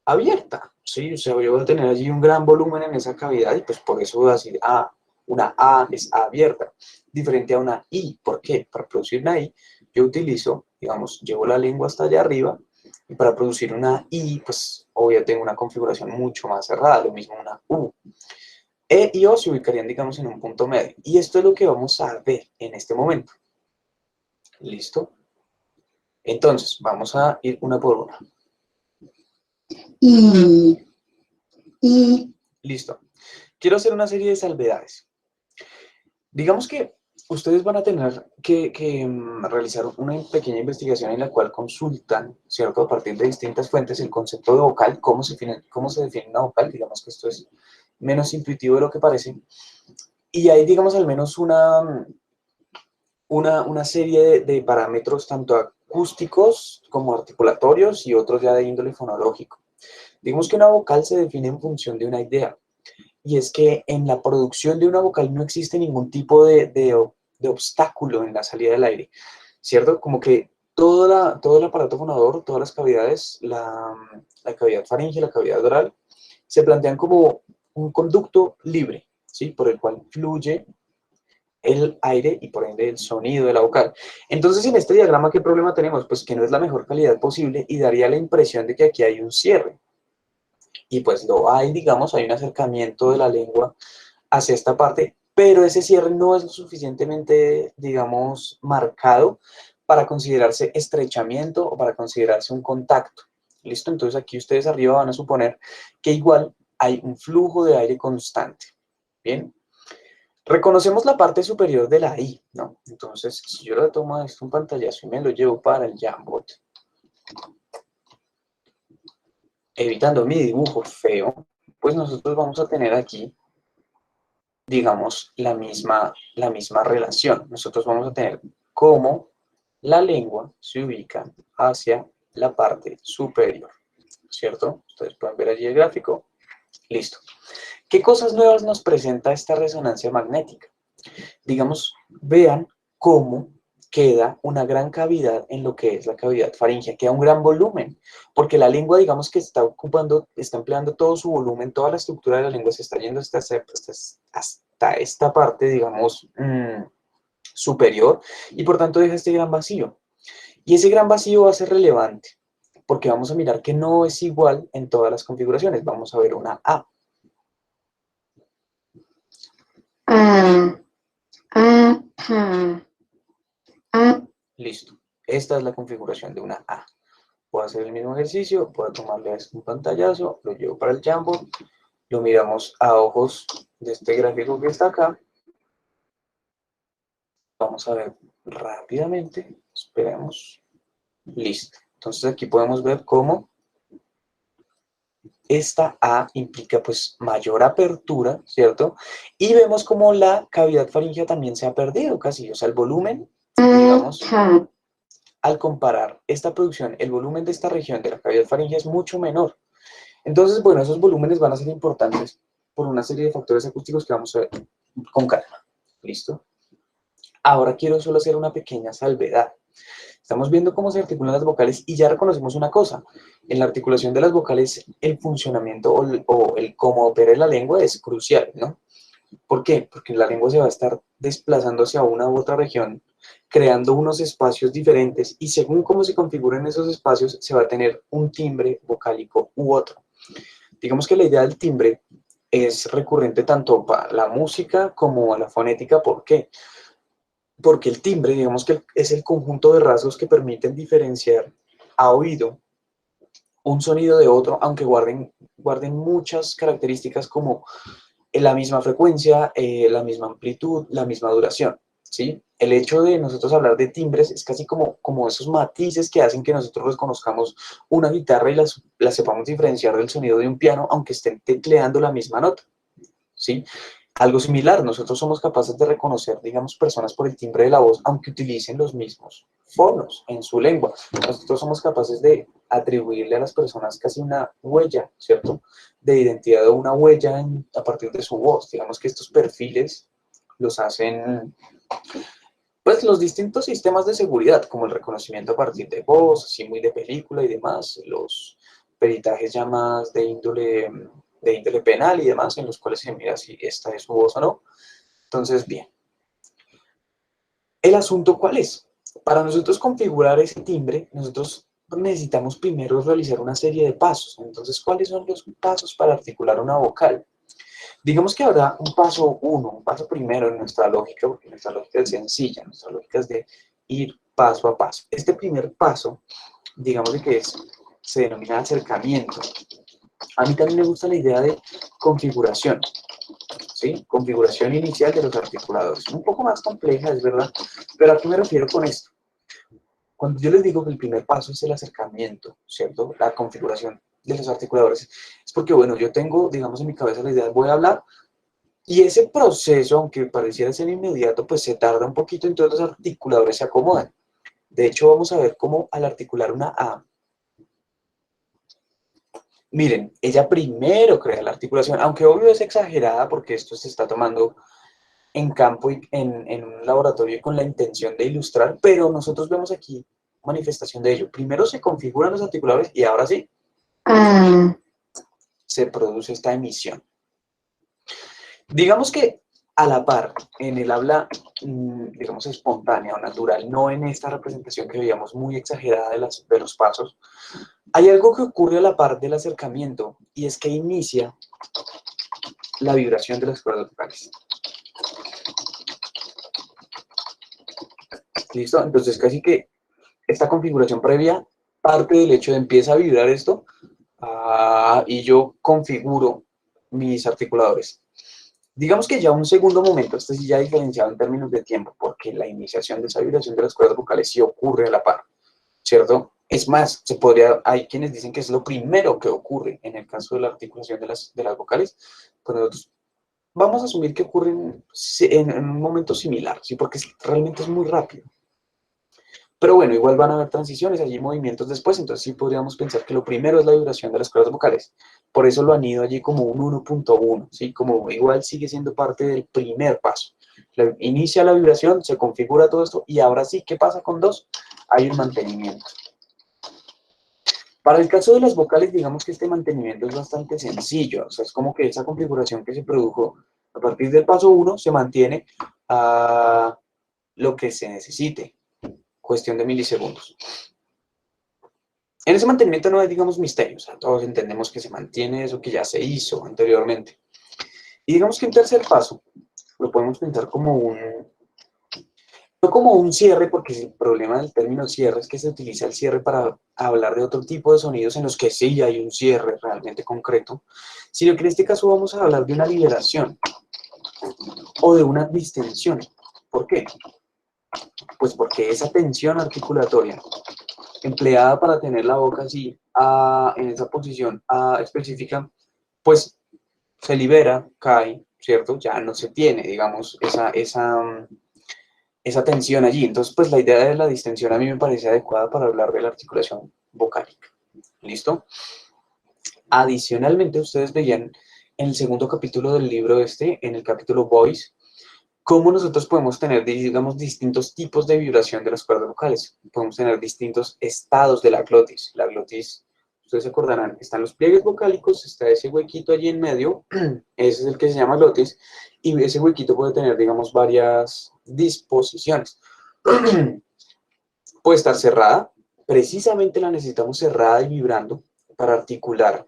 abierta, ¿sí? O sea, yo voy a tener allí un gran volumen en esa cavidad y pues por eso voy a decir A, una A es A abierta, diferente a una I. ¿Por qué? Para producir una I yo utilizo, digamos, llevo la lengua hasta allá arriba y para producir una I, pues obviamente tengo una configuración mucho más cerrada, lo mismo una U. E y O se ubicarían, digamos, en un punto medio. Y esto es lo que vamos a ver en este momento. ¿Listo? Entonces, vamos a ir una por una. Y listo. Quiero hacer una serie de salvedades. Digamos que ustedes van a tener que realizar una pequeña investigación en la cual consultan, ¿cierto? A partir de distintas fuentes el concepto de vocal, cómo se define una vocal. Digamos que esto es menos intuitivo de lo que parece. Y hay, digamos, al menos una serie de parámetros tanto acústicos como articulatorios y otros ya de índole fonológico. Digamos que una vocal se define en función de una idea, y es que en la producción de una vocal no existe ningún tipo de obstáculo en la salida del aire, ¿cierto? Como que todo el aparato fonador, todas las cavidades, la cavidad faríngea, la cavidad oral, se plantean como un conducto libre, ¿sí? Por el cual fluye el aire y por ende el sonido de la vocal. Entonces, en este diagrama, ¿qué problema tenemos? Pues que no es la mejor calidad posible y daría la impresión de que aquí hay un cierre. Y pues lo hay, digamos, hay un acercamiento de la lengua hacia esta parte, pero ese cierre no es lo suficientemente, digamos, marcado para considerarse estrechamiento o para considerarse un contacto. ¿Listo? Entonces aquí ustedes arriba van a suponer que igual hay un flujo de aire constante. Bien. Reconocemos la parte superior de la I, ¿no? Entonces, si yo le tomo esto un pantallazo y me lo llevo para el Jamboard, evitando mi dibujo feo, pues nosotros vamos a tener aquí, digamos, la misma relación. Nosotros vamos a tener cómo la lengua se ubica hacia la parte superior, ¿cierto? Ustedes pueden ver allí el gráfico. Listo. ¿Qué cosas nuevas nos presenta esta resonancia magnética? Digamos, vean cómo queda una gran cavidad en lo que es la cavidad faríngea, queda un gran volumen, porque la lengua, digamos que está ocupando, está empleando todo su volumen, toda la estructura de la lengua se está yendo hasta esta parte, digamos, superior, y por tanto deja este gran vacío. Y ese gran vacío va a ser relevante, porque vamos a mirar que no es igual en todas las configuraciones. Vamos a ver una A. Listo. Esta es la configuración de una A. Puedo hacer el mismo ejercicio, puedo tomarle un pantallazo, lo llevo para el Jamboard, lo miramos a ojos de este gráfico que está acá. Vamos a ver rápidamente, esperemos. Listo. Entonces aquí podemos ver cómo esta A implica pues mayor apertura, ¿cierto? Y vemos como la cavidad faríngea también se ha perdido casi, o sea, el volumen, digamos, al comparar esta producción, el volumen de esta región de la cavidad faríngea es mucho menor. Entonces, bueno, esos volúmenes van a ser importantes por una serie de factores acústicos que vamos a ver con calma. ¿Listo? Ahora quiero solo hacer una pequeña salvedad. Estamos viendo cómo se articulan las vocales y ya reconocemos una cosa. En la articulación de las vocales, el funcionamiento o el cómo opera la lengua es crucial, ¿no? ¿Por qué? Porque la lengua se va a estar desplazando hacia una u otra región, creando unos espacios diferentes y según cómo se configuren esos espacios, se va a tener un timbre vocálico u otro. Digamos que la idea del timbre es recurrente tanto para la música como a la fonética. ¿Por qué? Porque el timbre, digamos que es el conjunto de rasgos que permiten diferenciar a oído un sonido de otro, aunque guarden muchas características como la misma frecuencia, la misma amplitud, la misma duración, ¿sí? El hecho de nosotros hablar de timbres es casi como esos matices que hacen que nosotros reconozcamos una guitarra y la sepamos diferenciar del sonido de un piano, aunque estén tecleando la misma nota, ¿sí? Algo similar, nosotros somos capaces de reconocer, digamos, personas por el timbre de la voz, aunque utilicen los mismos fonos en su lengua. Nosotros somos capaces de atribuirle a las personas casi una huella, ¿cierto? De identidad o una huella a partir de su voz. Digamos que estos perfiles los hacen, pues, los distintos sistemas de seguridad, como el reconocimiento a partir de voz, así muy de película y demás, los peritajes ya más de índole penal y demás, en los cuales se mira si esta es su voz o no. Entonces, bien. ¿El asunto cuál es? Para nosotros configurar ese timbre, nosotros necesitamos primero realizar una serie de pasos. Entonces, ¿cuáles son los pasos para articular una vocal? Digamos que habrá un paso uno, un paso primero en nuestra lógica, porque nuestra lógica es sencilla, nuestra lógica es de ir paso a paso. Este primer paso, digamos de que se denomina acercamiento. A mí también me gusta la idea de configuración, ¿sí? Configuración inicial de los articuladores. Un poco más compleja, es verdad, pero ¿a qué me refiero con esto? Cuando yo les digo que el primer paso es el acercamiento, ¿cierto? La configuración de los articuladores, es porque, bueno, yo tengo, digamos, en mi cabeza la idea de voy a hablar, y ese proceso, aunque pareciera ser inmediato, pues se tarda un poquito, entonces los articuladores se acomodan. De hecho, vamos a ver cómo al articular una A, miren, ella primero crea la articulación, aunque obvio es exagerada porque esto se está tomando en campo y en un laboratorio con la intención de ilustrar, pero nosotros vemos aquí manifestación de ello. Primero se configuran los articuladores y ahora sí se produce esta emisión. Digamos que a la par, en el habla, digamos, espontánea o natural, no en esta representación que veíamos muy exagerada de los pasos, hay algo que ocurre a la par del acercamiento y es que inicia la vibración de las cuerdas vocales. ¿Listo? Entonces casi que esta configuración previa parte del hecho de empieza a vibrar esto y yo configuro mis articuladores. Digamos que ya un segundo momento, este sí ya diferenciado en términos de tiempo, porque la iniciación de esa vibración de las cuerdas vocales sí ocurre a la par, ¿cierto? Es más, hay quienes dicen que es lo primero que ocurre en el caso de la articulación de las vocales, pero nosotros vamos a asumir que ocurre en un momento similar, ¿sí? Porque realmente es muy rápido. Pero bueno, igual van a haber transiciones, allí movimientos después, entonces sí podríamos pensar que lo primero es la vibración de las cuerdas vocales. Por eso lo han ido allí como un 1.1, ¿sí? Como igual sigue siendo parte del primer paso. Inicia la vibración, se configura todo esto, y ahora sí, ¿qué pasa con 2? Hay un mantenimiento. Para el caso de las vocales, digamos que este mantenimiento es bastante sencillo, o sea, es como que esa configuración que se produjo a partir del paso 1 se mantiene a lo que se necesite, cuestión de milisegundos. En ese mantenimiento no hay, digamos, misterios, o sea, todos entendemos que se mantiene eso que ya se hizo anteriormente. Y digamos que un tercer paso lo podemos pensar como no como un cierre, porque el problema del término cierre es que se utiliza el cierre para hablar de otro tipo de sonidos en los que sí hay un cierre realmente concreto, sino que en este caso vamos a hablar de una liberación o de una distensión. ¿Por qué? Pues porque esa tensión articulatoria empleada para tener la boca así en esa posición específica, pues se libera, cae, ¿cierto? Ya no se tiene, digamos, esa tensión allí. Entonces, pues la idea de la distensión a mí me parece adecuada para hablar de la articulación vocálica. ¿Listo? Adicionalmente, ustedes veían en el segundo capítulo del libro en el capítulo Voice, cómo nosotros podemos tener, digamos, distintos tipos de vibración de las cuerdas vocales. Podemos tener distintos estados de la glotis. La glotis, ustedes se acordarán, están los pliegues vocálicos, está ese huequito allí en medio, ese es el que se llama glotis, y ese huequito puede tener, digamos, varias disposiciones. Puede estar cerrada, precisamente la necesitamos cerrada y vibrando para articular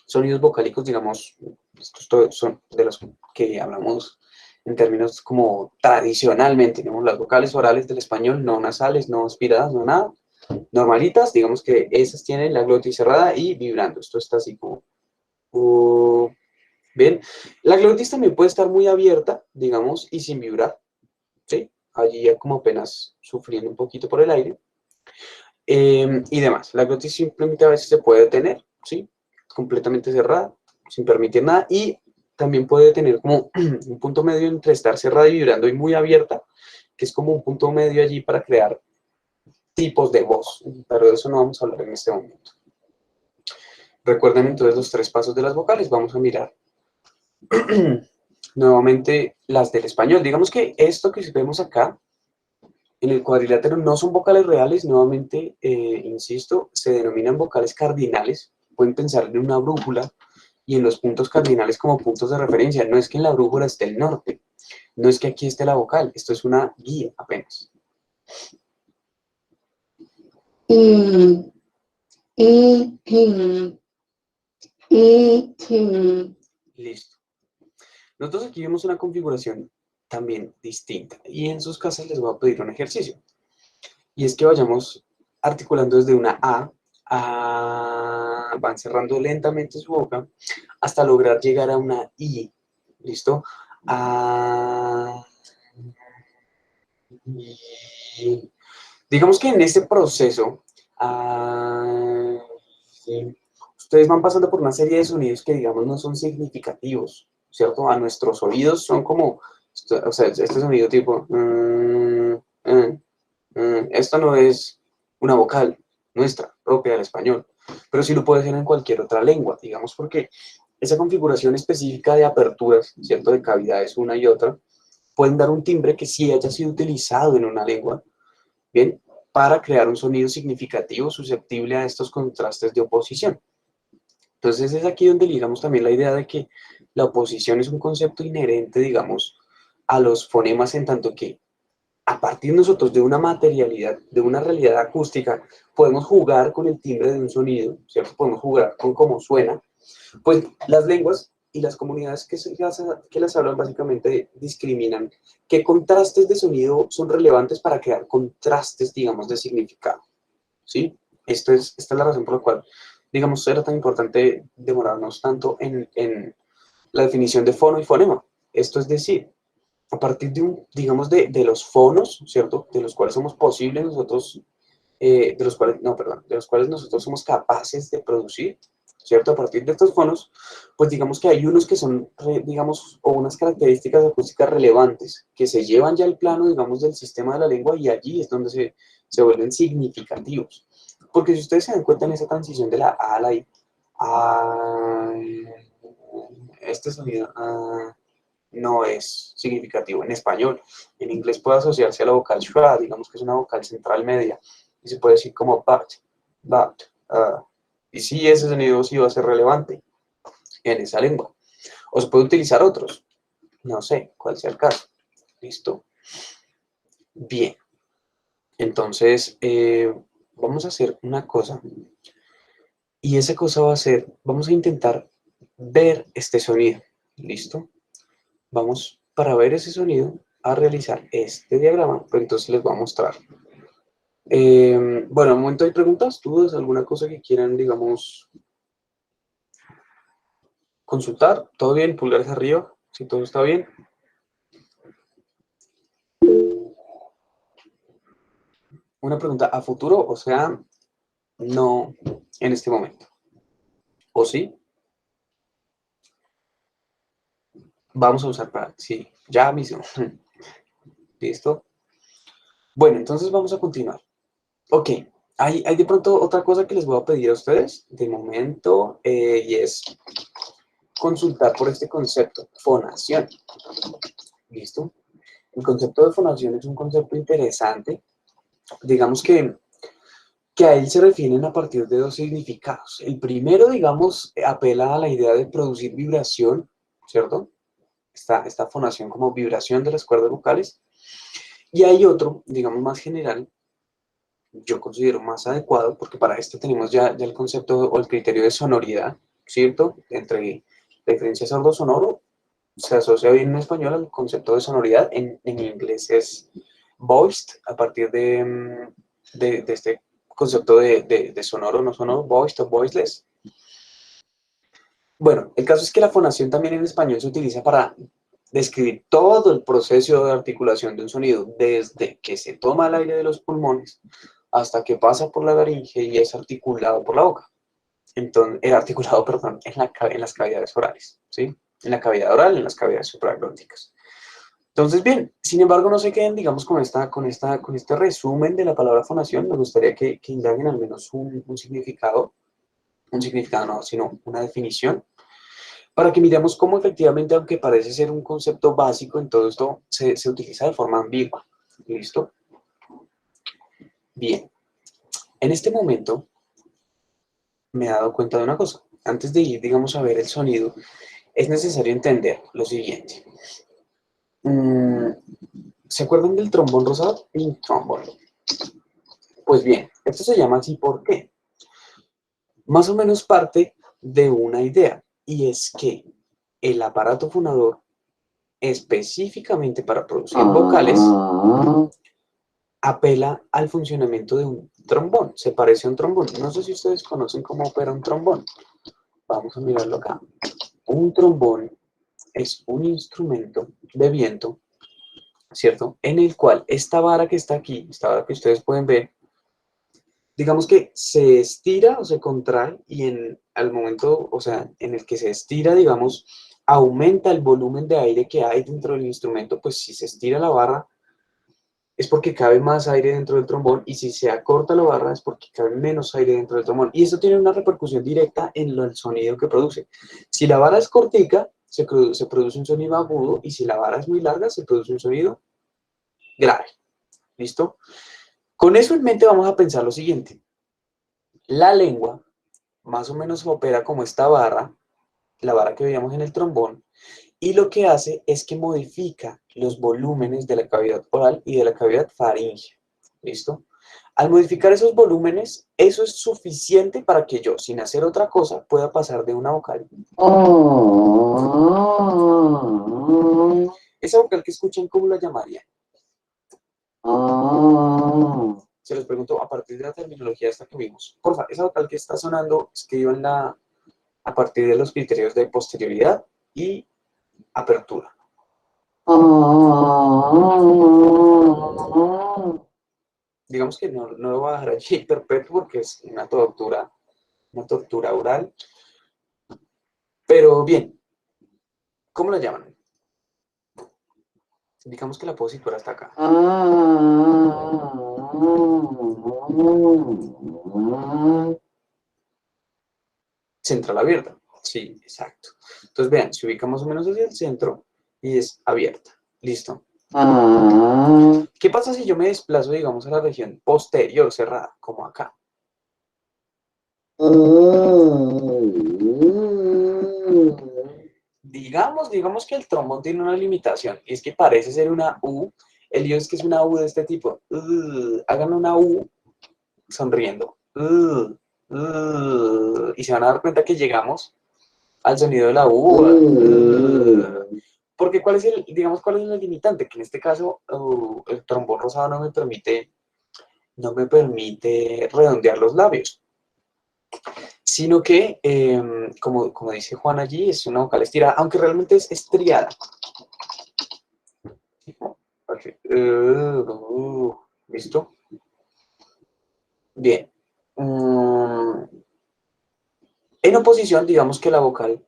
sonidos vocálicos, digamos, estos son de los que hablamos en términos como tradicionalmente, digamos, las vocales orales del español, no nasales, no aspiradas, no nada, normalitas, digamos que esas tienen la glotis cerrada y vibrando. Esto está así como, ¿bien? La glotis también puede estar muy abierta, digamos, y sin vibrar, ¿sí? Allí ya como apenas sufriendo un poquito por el aire. Y demás. La glotis simplemente a veces se puede detener, ¿sí? Completamente cerrada, sin permitir nada, y también puede tener como un punto medio entre estar cerrada y vibrando y muy abierta, que es como un punto medio allí para crear tipos de voz, pero de eso no vamos a hablar en este momento. Recuerden entonces los 3 pasos de las vocales, vamos a mirar nuevamente las del español. Digamos que esto que vemos acá, en el cuadrilátero, no son vocales reales, nuevamente, insisto, se denominan vocales cardinales, pueden pensar en una brújula, y en los puntos cardinales como puntos de referencia. No es que en la brújula esté el norte, no es que aquí esté la vocal, esto es una guía apenas. Listo. Nosotros aquí vemos una configuración también distinta, y en sus casas les voy a pedir un ejercicio, y es que vayamos articulando desde una van cerrando lentamente su boca hasta lograr llegar a una I, ¿listo? Digamos que en este proceso, ustedes van pasando por una serie de sonidos que, digamos, no son significativos, ¿cierto? A nuestros oídos son como, o sea, este sonido tipo, esto no es una vocal nuestra, propia del español, pero sí lo puede ser en cualquier otra lengua, digamos, porque esa configuración específica de aperturas, ¿cierto? De cavidades una y otra, pueden dar un timbre que sí haya sido utilizado en una lengua, ¿bien? Para crear un sonido significativo susceptible a estos contrastes de oposición. Entonces es aquí donde ligamos también la idea de que la oposición es un concepto inherente, digamos, a los fonemas, en tanto que a partir nosotros de una materialidad, de una realidad acústica, podemos jugar con el timbre de un sonido, ¿cierto? Podemos jugar con cómo suena. Pues las lenguas y las comunidades que las hablan básicamente discriminan qué contrastes de sonido son relevantes para crear contrastes, digamos, de significado, ¿sí? Esta es la razón por la cual, digamos, era tan importante demorarnos tanto en la definición de fono y fonema. Esto es decir, a partir digamos, de los fonos, ¿cierto? De los cuales somos posibles nosotros, de los cuales, no, perdón, de los cuales nosotros somos capaces de producir, ¿cierto? A partir de estos fonos, pues digamos que hay unos que son, digamos, o unas características acústicas relevantes, que se llevan ya al plano, digamos, del sistema de la lengua y allí es donde se vuelven significativos. Porque si ustedes se dan cuenta en esa transición de la A a la I, a, este sonido, no es significativo en español. En inglés puede asociarse a la vocal schwa, digamos que es una vocal central media, y se puede decir como but, y sí, ese sonido sí va a ser relevante en esa lengua. O se puede utilizar otros, no sé cuál sea el caso. Listo. Bien. Entonces, vamos a hacer una cosa, y esa cosa va a ser, vamos a intentar ver este sonido. ¿Listo? Vamos, para ver ese sonido, a realizar este diagrama, pues entonces les voy a mostrar. Bueno, al momento hay preguntas, dudas, alguna cosa que quieran, digamos, consultar. ¿Todo bien? Pulgares arriba, si todo está bien. Una pregunta a futuro, o sea, no en este momento. ¿O sí? Vamos a usar para, sí, ya mismo. ¿Listo? Bueno, entonces vamos a continuar. Ok, hay de pronto otra cosa que les voy a pedir a ustedes de momento, y es consultar por este concepto, fonación. ¿Listo? El concepto de fonación es un concepto interesante. Digamos que a él se refieren a partir de dos significados. El primero, digamos, apela a la idea de producir vibración, ¿cierto? Esta fonación como vibración de las cuerdas vocales. Y hay otro, digamos, más general, yo considero más adecuado, porque para esto tenemos ya el concepto o el criterio de sonoridad, ¿cierto? Entre la diferencia sordo-sonoro, se asocia bien en español al concepto de sonoridad, en inglés es voiced, a partir de este concepto de sonoro, no sonoro, voiced o voiceless. Bueno, el caso es que la fonación también en español se utiliza para describir todo el proceso de articulación de un sonido, desde que se toma el aire de los pulmones hasta que pasa por la laringe y es articulado por la boca. Entonces, articulado, perdón, en las cavidades orales, ¿sí? En la cavidad oral, en las cavidades supraglóticas. Entonces, bien, sin embargo, no se queden, digamos, con este resumen de la palabra fonación. Me gustaría que indaguen al menos un significado no, sino una definición, para que miremos cómo efectivamente, aunque parece ser un concepto básico, en todo esto se utiliza de forma ambigua. ¿Listo? Bien, en este momento me he dado cuenta de una cosa. Antes de ir, digamos, a ver el sonido, es necesario entender lo siguiente. ¿Se acuerdan del trombón rosado? Pink trombone. Pues bien, esto se llama así ¿por qué? Más o menos parte de una idea, y es que el aparato fonador, específicamente para producir vocales, apela al funcionamiento de un trombón, se parece a un trombón. No sé si ustedes conocen cómo opera un trombón. Vamos a mirarlo acá. Un trombón es un instrumento de viento, ¿cierto? En el cual esta vara que está aquí, esta vara que ustedes pueden ver, digamos que se estira o se contrae y al momento, o sea, en el que se estira, digamos, aumenta el volumen de aire que hay dentro del instrumento, pues si se estira la barra es porque cabe más aire dentro del trombón y si se acorta la barra es porque cabe menos aire dentro del trombón. Y esto tiene una repercusión directa en el sonido que produce. Si la vara es cortica, se produce un sonido agudo y si la vara es muy larga, se produce un sonido grave. ¿Listo? Con eso en mente vamos a pensar lo siguiente. La lengua más o menos opera como esta barra, la barra que veíamos en el trombón, y lo que hace es que modifica los volúmenes de la cavidad oral y de la cavidad faríngea. ¿Listo? Al modificar esos volúmenes, eso es suficiente para que yo, sin hacer otra cosa, pueda pasar de una vocal. Esa vocal que escuchan, ¿cómo la llamarían? Se los pregunto a partir de la terminología esta que vimos. Porfa, esa vocal que está sonando, escríbanla a partir de los criterios de posterioridad y apertura. Digamos que no lo voy a dejar allí perpetuo porque es una tortura oral. Pero bien, ¿cómo la llaman? Digamos que la puedo situar hasta acá. Central abierta. Sí, exacto. Entonces vean, se ubica más o menos hacia el centro y es abierta. Listo. ¿Qué pasa si yo me desplazo, digamos, a la región posterior cerrada, como acá? Digamos que el trombón tiene una limitación, y es que parece ser una U, el lío es que es una U de este tipo. Hagan una U sonriendo. Y se van a dar cuenta que llegamos al sonido de la U. Porque cuál es cuál es el limitante, que en este caso el trombón rosado no me permite redondear los labios, sino que, como dice Juan allí, es una vocal estirada, aunque realmente es estriada. Okay. ¿Listo? Bien. En oposición, digamos que la vocal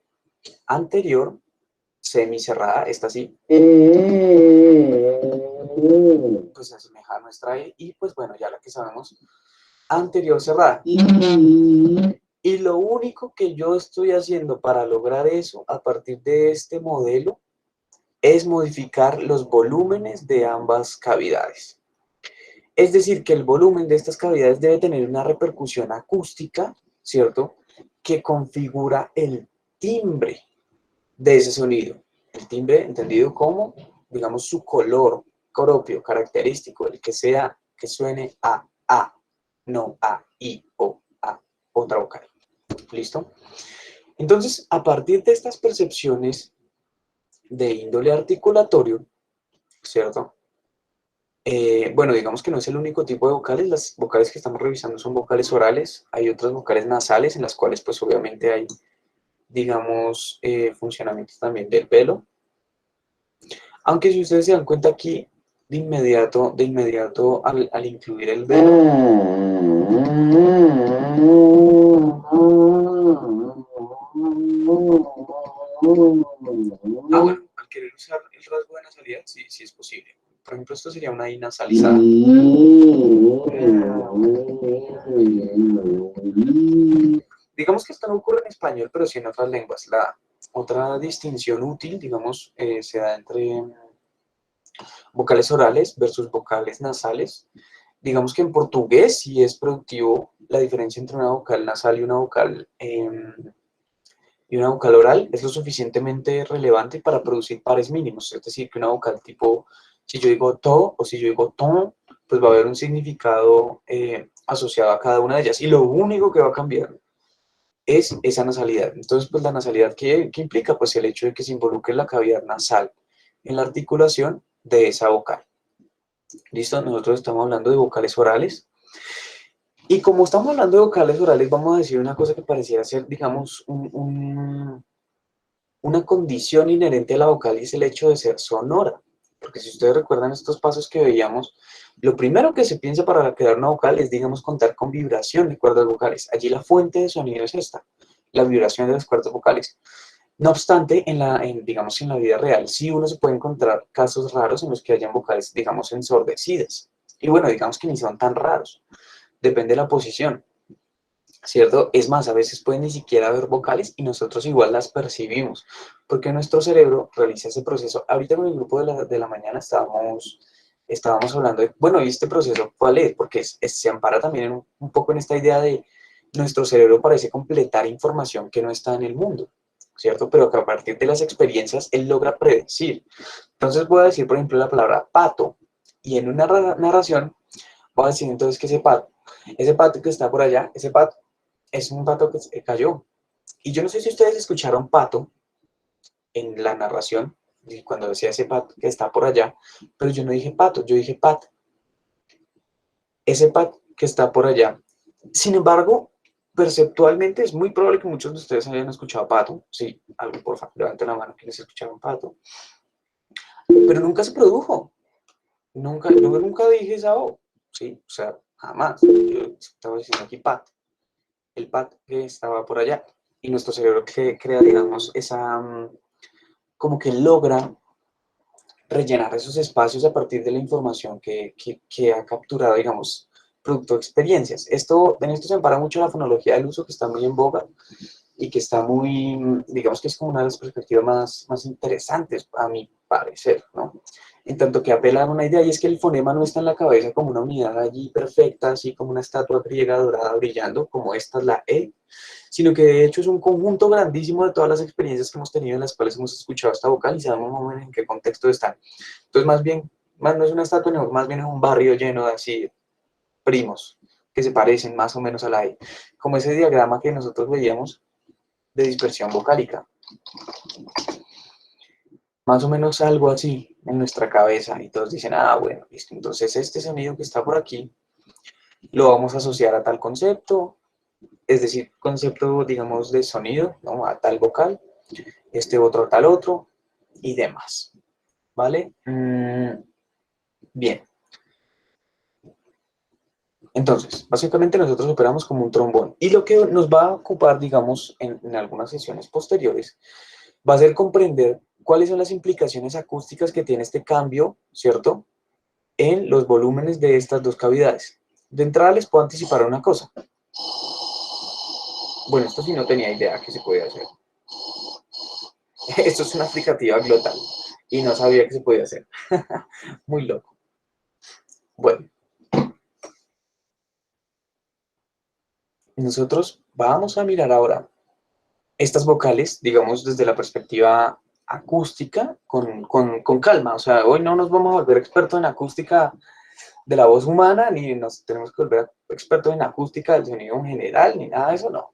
anterior, semicerrada, esta sí, pues se asemeja a nuestra E, y pues bueno, ya la que sabemos, anterior cerrada. Y lo único que yo estoy haciendo para lograr eso a partir de este modelo es modificar los volúmenes de ambas cavidades. Es decir, que el volumen de estas cavidades debe tener una repercusión acústica, ¿cierto?, que configura el timbre de ese sonido. El timbre entendido como, digamos, su color propio, característico, el que sea, que suene a, no a, i, o, a, otra vocal. ¿Listo? Entonces, a partir de estas percepciones de índole articulatorio, ¿cierto? Bueno, digamos que no es el único tipo de vocales. Las vocales que estamos revisando son vocales orales. Hay otras vocales nasales en las cuales pues obviamente hay, digamos, funcionamientos también del pelo. Aunque si ustedes se dan cuenta aquí, de inmediato al incluir el velo, bueno, al querer usar el rasgo de nasalidad, sí es posible. Por ejemplo, esto sería una I nasalizada. Digamos que esto no ocurre en español, pero sí en otras lenguas. La otra distinción útil, digamos, se da entre vocales orales versus vocales nasales. Digamos que en portugués sí es productivo la diferencia entre una vocal nasal y una vocal oral, es lo suficientemente relevante para producir pares mínimos. Es decir, que una vocal tipo, si yo digo to o si yo digo ton, pues va a haber un significado asociado a cada una de ellas. Y lo único que va a cambiar es esa nasalidad. Entonces, pues la nasalidad, ¿qué implica? Pues el hecho de que se involucre la cavidad nasal en la articulación de esa vocal. ¿Listo? Nosotros estamos hablando de vocales orales. Y como estamos hablando de vocales orales, vamos a decir una cosa que pareciera ser, digamos, una condición inherente a la vocal, y es el hecho de ser sonora. Porque si ustedes recuerdan estos pasos que veíamos, lo primero que se piensa para crear una vocal es, digamos, contar con vibración de cuerdas vocales. Allí la fuente de sonido es esta, la vibración de las cuerdas vocales. No obstante, digamos, en la vida real, sí uno se puede encontrar casos raros en los que hayan vocales, digamos, ensordecidas. Y bueno, digamos que ni son tan raros. Depende de la posición, ¿cierto? Es más, a veces pueden ni siquiera haber vocales y nosotros igual las percibimos, porque nuestro cerebro realiza ese proceso. Ahorita con el grupo de la mañana estábamos hablando de, bueno, ¿y este proceso cuál es? Porque se ampara también un poco en esta idea de nuestro cerebro parece completar información que no está en el mundo, ¿cierto? Pero que a partir de las experiencias él logra predecir. Entonces voy a decir, por ejemplo, la palabra pato, y en una narración voy a decir entonces que ese pato que está por allá, ese pato es un pato que se cayó. Y yo no sé si ustedes escucharon pato en la narración, cuando decía ese pato que está por allá, pero yo no dije pato, yo dije pat, ese pat que está por allá. Sin embargo, perceptualmente es muy probable que muchos de ustedes hayan escuchado pato. Sí, algo, por favor, levanten la mano quienes escucharon pato. Pero nunca se produjo. Nunca, yo nunca dije esa O. Sí, o sea, jamás. Yo estaba diciendo aquí pat, el pat que estaba por allá. Y nuestro cerebro crea, digamos, esa, como que logra rellenar esos espacios a partir de la información que ha capturado, digamos, producto de experiencias. En esto se ampara mucho la fonología del uso, que está muy en boga y que está muy, digamos que es como una de las perspectivas más interesantes, a mi parecer, ¿no? En tanto que apela a una idea, y es que el fonema no está en la cabeza como una unidad allí perfecta, así como una estatua griega dorada brillando, como esta es la E, sino que de hecho es un conjunto grandísimo de todas las experiencias que hemos tenido en las cuales hemos escuchado esta vocal y sabemos más o menos en qué contexto están. Entonces, más bien, no es una estatua, no, más bien es un barrio lleno de así primos que se parecen más o menos a la E, como ese diagrama que nosotros veíamos de dispersión vocálica. Más o menos algo así en nuestra cabeza y todos dicen, ah, bueno, listo, entonces este sonido que está por aquí lo vamos a asociar a tal concepto, es decir, concepto, digamos, de sonido, ¿no? A tal vocal, este otro a tal otro y demás, ¿vale? Bien. Entonces, básicamente nosotros operamos como un trombón y lo que nos va a ocupar, digamos, en algunas sesiones posteriores, va a ser comprender cuáles son las implicaciones acústicas que tiene este cambio, ¿cierto?, en los volúmenes de estas dos cavidades. De entrada les puedo anticipar una cosa. Bueno, esto sí no tenía idea que se podía hacer. Esto es una fricativa glotal y no sabía que se podía hacer. Muy loco. Bueno, nosotros vamos a mirar ahora estas vocales, digamos, desde la perspectiva acústica, con calma. O sea, hoy no nos vamos a volver expertos en acústica de la voz humana, ni nos tenemos que volver expertos en acústica del sonido en general, ni nada de eso, no.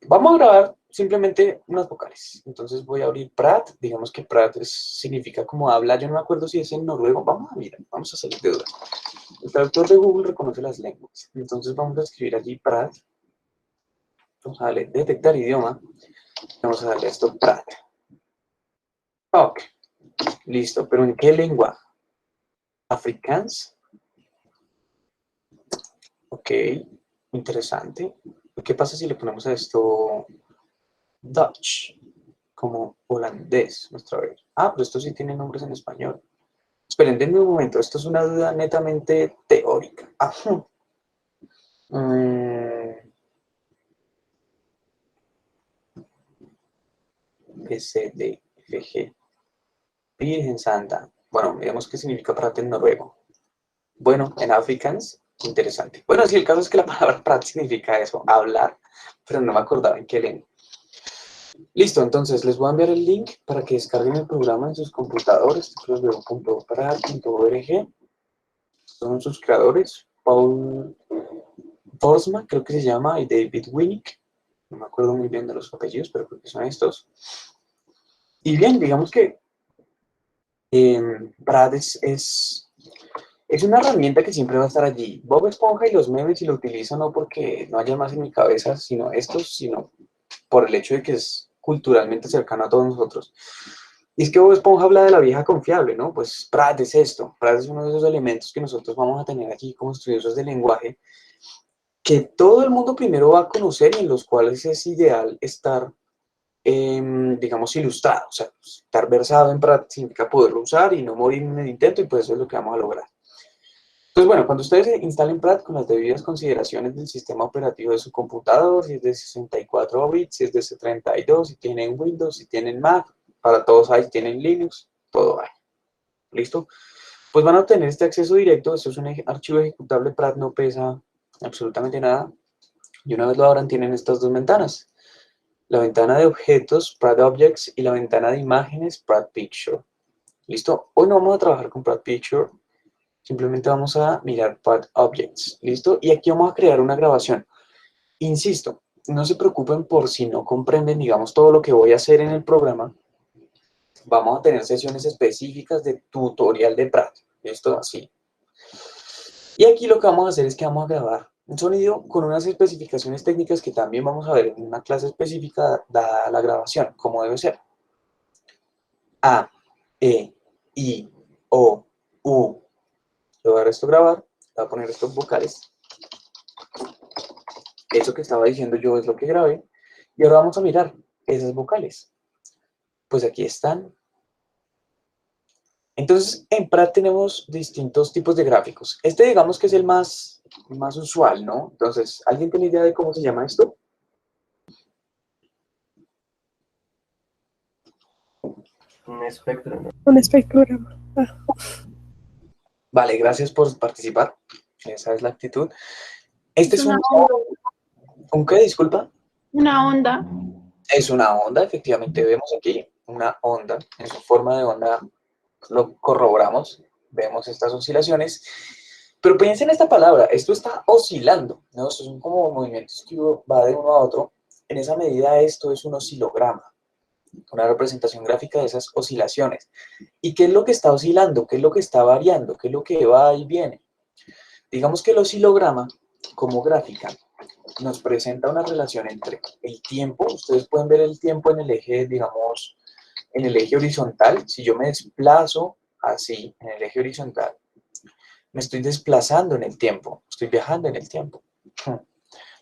Vamos a grabar simplemente unas vocales. Entonces voy a abrir Prat. Digamos que Prat significa como habla. Yo no me acuerdo si es en noruego. Vamos a mirar, vamos a salir de duda. El traductor de Google reconoce las lenguas. Entonces vamos a escribir allí Prat. Vamos a darle detectar idioma. Vamos a darle a esto Prat. Ok, listo. ¿Pero en qué lengua? ¿Afrikaans? Ok, interesante. ¿Qué pasa si le ponemos a esto Dutch? Como holandés, nuestra vez. Ah, pero esto sí tiene nombres en español. Esperen, denme un momento, esto es una duda netamente teórica. B, C, D, F, G. Virgen Santa. Bueno, veamos qué significa Prat en noruego. Bueno, en Afrikaans, interesante. Bueno, sí, el caso es que la palabra Prat significa eso, hablar, pero no me acordaba en qué lengua. Listo, entonces les voy a enviar el link para que descarguen el programa en sus computadores, www.prat.org. Son sus creadores, Paul Forsman, creo que se llama, y David Winnick. No me acuerdo muy bien de los apellidos, pero creo que son estos. Y bien, digamos que Prat es una herramienta que siempre va a estar allí. Bob Esponja y los memes, y lo utilizo no porque no haya más en mi cabeza, sino por el hecho de que es culturalmente cercano a todos nosotros. Y es que Bob Esponja habla de la vieja confiable, ¿no? Pues Prat es esto. Prat es uno de esos elementos que nosotros vamos a tener aquí como estudiosos del lenguaje, que todo el mundo primero va a conocer y en los cuales es ideal estar, digamos, ilustrado. O sea, estar versado en Prat significa poderlo usar y no morir en el intento, y pues eso es lo que vamos a lograr. Entonces, bueno, cuando ustedes instalen Prat con las debidas consideraciones del sistema operativo de su computador, si es de 64 bits, si es de 32, si tienen Windows, si tienen Mac, para todos ahí, tienen Linux, todo hay. ¿Listo? Pues van a obtener este acceso directo. Esto es un archivo ejecutable. Prat no pesa absolutamente nada. Y una vez lo abran, tienen estas dos ventanas. La ventana de objetos, Pratt Objects, y la ventana de imágenes, Pratt Picture. ¿Listo? Hoy no vamos a trabajar con Pratt Picture, simplemente vamos a mirar Pratt Objects. ¿Listo? Y aquí vamos a crear una grabación. Insisto, no se preocupen por si no comprenden, digamos, todo lo que voy a hacer en el programa. Vamos a tener sesiones específicas de tutorial de Pratt. ¿Listo? Así. Y aquí lo que vamos a hacer es que vamos a grabar un sonido con unas especificaciones técnicas que también vamos a ver en una clase específica dada la grabación, como debe ser. A, E, I, O, U. Le voy a dar esto a grabar, le voy a poner estos vocales. Eso que estaba diciendo yo es lo que grabé. Y ahora vamos a mirar esas vocales. Pues aquí están. Entonces, en Pratt tenemos distintos tipos de gráficos. Este digamos que es el más usual, ¿no? Entonces, ¿alguien tiene idea de cómo se llama esto? Un espectro. Un espectrograma. Vale, gracias por participar. Esa es la actitud. Este es una un... onda. ¿Un qué? Disculpa. Una onda. Es una onda, efectivamente. Vemos aquí una onda. En su forma de onda lo corroboramos. Vemos estas oscilaciones. Pero piensen en esta palabra. Esto está oscilando, ¿no? Estos son como movimientos que va de uno a otro. En esa medida esto es un oscilograma. Una representación gráfica de esas oscilaciones. ¿Y qué es lo que está oscilando? ¿Qué es lo que está variando? ¿Qué es lo que va y viene? Digamos que el oscilograma, como gráfica, nos presenta una relación entre el tiempo. Ustedes pueden ver el tiempo en el eje, digamos, en el eje horizontal. Si yo me desplazo así, en el eje horizontal, me estoy desplazando en el tiempo, estoy viajando en el tiempo,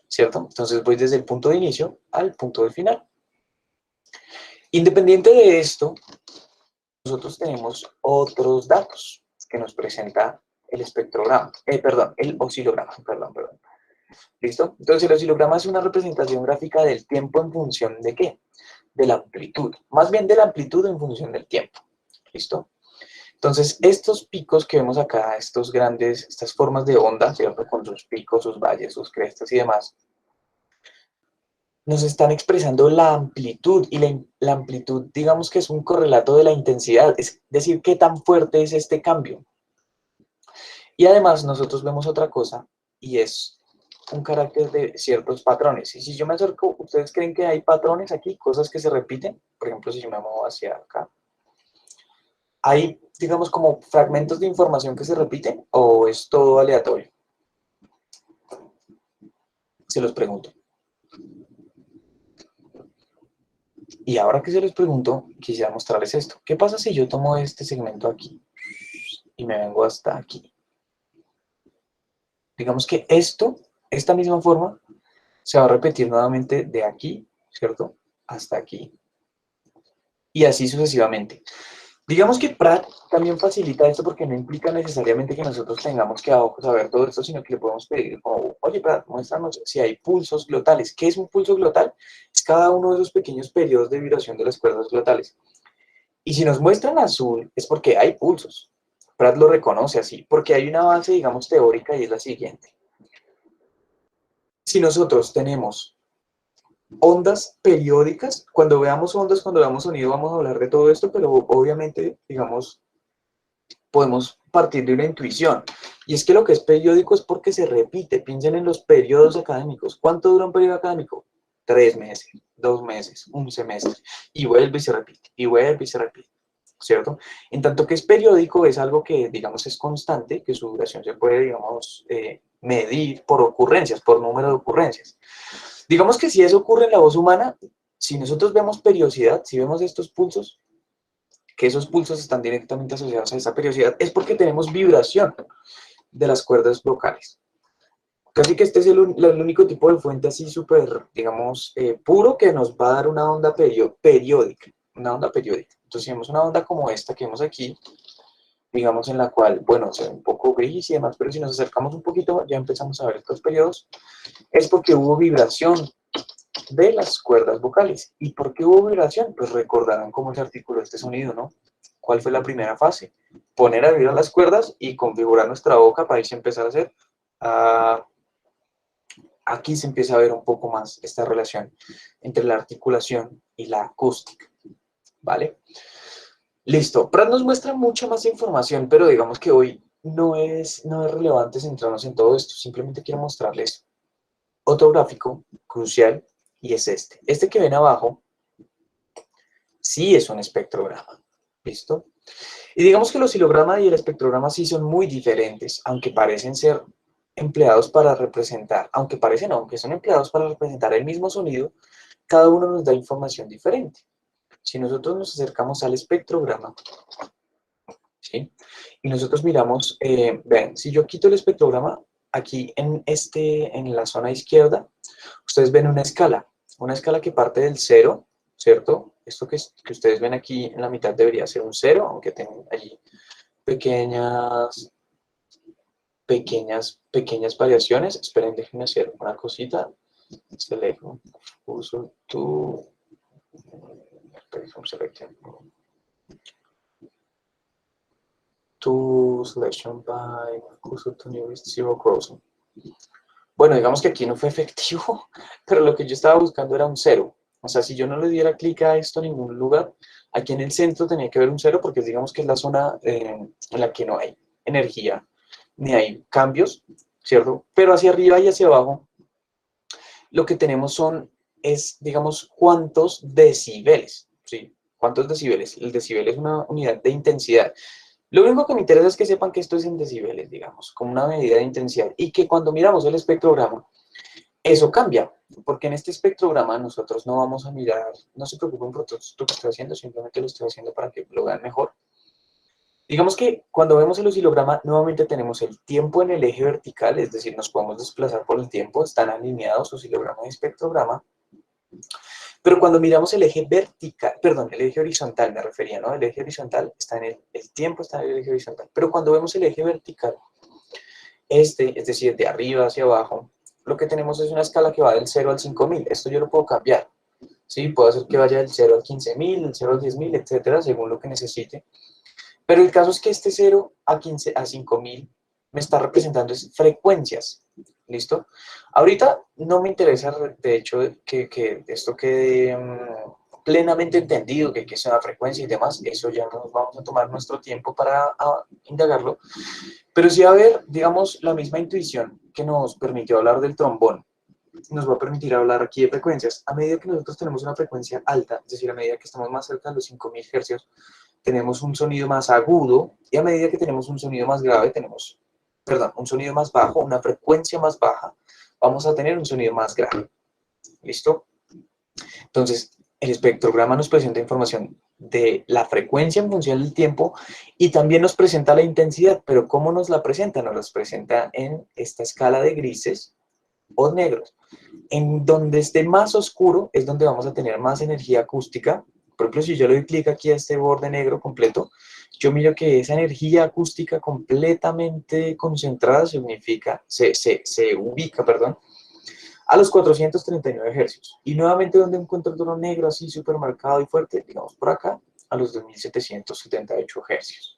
¿cierto? Entonces voy desde el punto de inicio al punto de final. Independiente de esto, nosotros tenemos otros datos que nos presenta el espectrograma, el oscilograma, perdón. ¿Listo? Entonces el oscilograma es una representación gráfica del tiempo en función de ¿qué? De la amplitud, más bien de la amplitud en función del tiempo. ¿Listo? Entonces estos picos que vemos acá, estas formas de onda, ¿cierto? Con sus picos, sus valles, sus crestas y demás, nos están expresando la amplitud, y la amplitud, digamos que es un correlato de la intensidad, es decir, qué tan fuerte es este cambio. Y además nosotros vemos otra cosa, y es un carácter de ciertos patrones. Y si yo me acerco, ¿ustedes creen que hay patrones aquí? Cosas que se repiten. Por ejemplo, si yo me muevo hacia acá. ¿Hay, digamos, como fragmentos de información que se repiten o es todo aleatorio? Se los pregunto. Y ahora que se los pregunto, quisiera mostrarles esto. ¿Qué pasa si yo tomo este segmento aquí y me vengo hasta aquí? Digamos que esta misma forma, se va a repetir nuevamente de aquí, ¿cierto? Hasta aquí. Y así sucesivamente. Digamos que Pratt también facilita esto porque no implica necesariamente que nosotros tengamos que saber todo esto, sino que le podemos pedir como, oye Pratt, muéstranos si hay pulsos glotales. ¿Qué es un pulso glotal? Es cada uno de esos pequeños periodos de vibración de las cuerdas glotales. Y si nos muestran azul, es porque hay pulsos. Pratt lo reconoce así, porque hay una base, digamos, teórica y es la siguiente. Si nosotros tenemos ondas periódicas, cuando veamos ondas, cuando veamos sonido, vamos a hablar de todo esto, pero obviamente, digamos, podemos partir de una intuición. Y es que lo que es periódico es porque se repite. Piensen en los periodos académicos. ¿Cuánto dura un periodo académico? 3 meses, 2 meses, un semestre. Y vuelve y se repite, y vuelve y se repite, ¿cierto? En tanto que es periódico, es algo que, digamos, es constante, que su duración se puede, digamos, medir por ocurrencias, por número de ocurrencias. Digamos que si eso ocurre en la voz humana, si nosotros vemos periodicidad, si vemos estos pulsos, que esos pulsos están directamente asociados a esa periodicidad, es porque tenemos vibración de las cuerdas vocales. Casi que este es el único tipo de fuente así súper, digamos, puro que nos va a dar una onda periódica, una onda periódica. Entonces, si vemos una onda como esta que vemos aquí, digamos en la cual, bueno, se ve un poco gris y demás, pero si nos acercamos un poquito, ya empezamos a ver estos periodos, es porque hubo vibración de las cuerdas vocales. ¿Y por qué hubo vibración? Pues recordarán cómo se articuló este sonido, ¿no? ¿Cuál fue la primera fase? Poner a vibrar las cuerdas y configurar nuestra boca para irse a empezar a hacer aquí se empieza a ver un poco más esta relación entre la articulación y la acústica, ¿vale? Listo, Pratt nos muestra mucha más información, pero digamos que hoy no es relevante centrarnos en todo esto, simplemente quiero mostrarles otro gráfico crucial y es este. Este que ven abajo sí es un espectrograma, ¿listo? Y digamos que el oscilograma y el espectrograma sí son muy diferentes, aunque parecen ser empleados para representar, aunque son empleados para representar el mismo sonido, cada uno nos da información diferente. Si nosotros nos acercamos al espectrograma, ¿sí? Y nosotros miramos, vean, si yo quito el espectrograma, aquí en la zona izquierda, ustedes ven una escala que parte del 0, ¿cierto? Esto que ustedes ven aquí en la mitad debería ser un 0, aunque tienen allí pequeñas variaciones. Esperen, déjenme hacer una cosita. Select, uso to selection by cursor to nearest zero crossing. Bueno, digamos que aquí no fue efectivo, pero lo que yo estaba buscando era un 0. O sea, si yo no le diera clic a esto en ningún lugar, aquí en el centro tenía que haber un 0 porque digamos que es la zona en la que no hay energía ni hay cambios, ¿cierto? Pero hacia arriba y hacia abajo lo que tenemos es, digamos, cuántos decibeles, ¿sí? ¿Cuántos decibeles? El decibel es una unidad de intensidad. Lo único que me interesa es que sepan que esto es en decibeles, digamos, como una medida de intensidad, y que cuando miramos el espectrograma, eso cambia, porque en este espectrograma nosotros no vamos a mirar, no se preocupen por todo esto que estoy haciendo, simplemente lo estoy haciendo para que lo vean mejor. Digamos que cuando vemos el oscilograma, nuevamente tenemos el tiempo en el eje vertical, es decir, nos podemos desplazar por el tiempo, están alineados oscilograma y espectrograma. Pero cuando miramos el eje vertical, perdón, el eje horizontal me refería, ¿no? El eje horizontal está en el tiempo está en el eje horizontal. Pero cuando vemos el eje vertical, es decir, de arriba hacia abajo, lo que tenemos es una escala que va del 0 al 5000. Esto yo lo puedo cambiar, ¿sí? Puedo hacer que vaya del 0 al 15000, del 0 al 10000, etcétera, según lo que necesite. Pero el caso es que este 0 a 5000 me está representando frecuencias, ¿listo? Ahorita no me interesa, de hecho, que esto quede plenamente entendido, que es una frecuencia y demás, eso ya nos vamos a tomar nuestro tiempo para indagarlo, pero sí a ver, digamos, la misma intuición que nos permitió hablar del trombón, nos va a permitir hablar aquí de frecuencias. A medida que nosotros tenemos una frecuencia alta, es decir, a medida que estamos más cerca de los 5000 Hz, tenemos un sonido más agudo, y a medida que tenemos un sonido más grave, un sonido más bajo, una frecuencia más baja, vamos a tener un sonido más grave. ¿Listo? Entonces, el espectrograma nos presenta información de la frecuencia en función del tiempo y también nos presenta la intensidad, pero ¿cómo nos la presenta? Nos las presenta en esta escala de grises o negros. En donde esté más oscuro es donde vamos a tener más energía acústica. Por ejemplo, si yo le doy clic aquí a este borde negro completo, yo miro que esa energía acústica completamente concentrada se ubica, perdón, a los 439 Hz. Y nuevamente, donde encuentro el tono negro así súper marcado y fuerte, digamos por acá, a los 2778 Hz.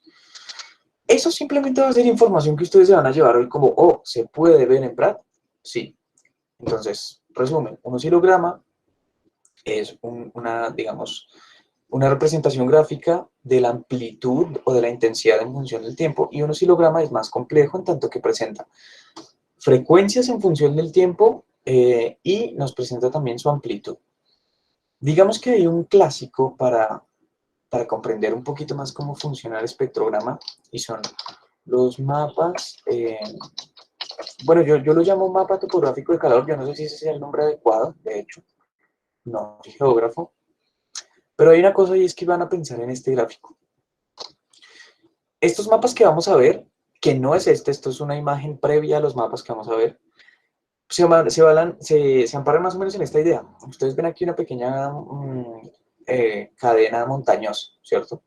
Eso simplemente va a ser información que ustedes se van a llevar hoy como, oh, ¿se puede ver en Pratt? Sí. Entonces, resumen, un oscilograma es digamos, una representación gráfica de la amplitud o de la intensidad en función del tiempo, y un oscilograma es más complejo en tanto que presenta frecuencias en función del tiempo y nos presenta también su amplitud. Digamos que hay un clásico para comprender un poquito más cómo funciona el espectrograma, y son los mapas, bueno, yo lo llamo mapa topográfico de calor, yo no sé si ese es el nombre adecuado, de hecho, no soy geógrafo, pero hay una cosa y es que van a pensar en este gráfico. Estos mapas que vamos a ver, que no es esto es una imagen previa a los mapas que vamos a ver, se amparan más o menos en esta idea. Ustedes ven aquí una pequeña cadena montañosa, ¿cierto?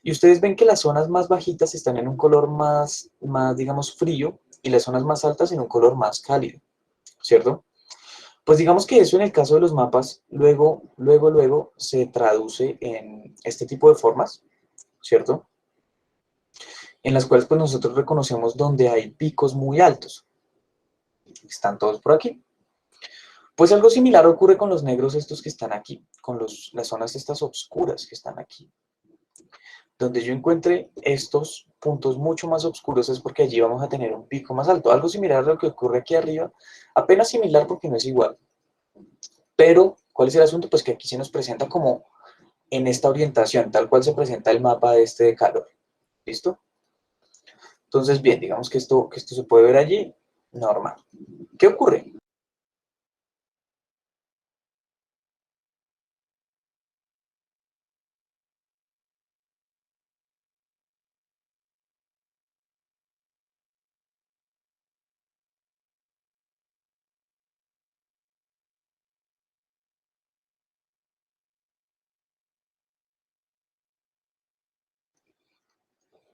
Y ustedes ven que las zonas más bajitas están en un color más, digamos, frío, y las zonas más altas en un color más cálido, ¿cierto? Pues digamos que eso en el caso de los mapas, luego se traduce en este tipo de formas, ¿cierto? En las cuales pues nosotros reconocemos donde hay picos muy altos. Están todos por aquí, Pues algo similar ocurre con los negros estos que están aquí, con las zonas estas oscuras que están aquí. Donde yo encuentre estos puntos mucho más oscuros es porque allí vamos a tener un pico más alto. Algo similar a lo que ocurre aquí arriba, apenas similar porque no es igual. Pero, ¿cuál es el asunto? Pues que aquí se nos presenta como en esta orientación, tal cual se presenta el mapa de calor. ¿Listo? Entonces, bien, digamos que esto se puede ver allí, normal. ¿Qué ocurre?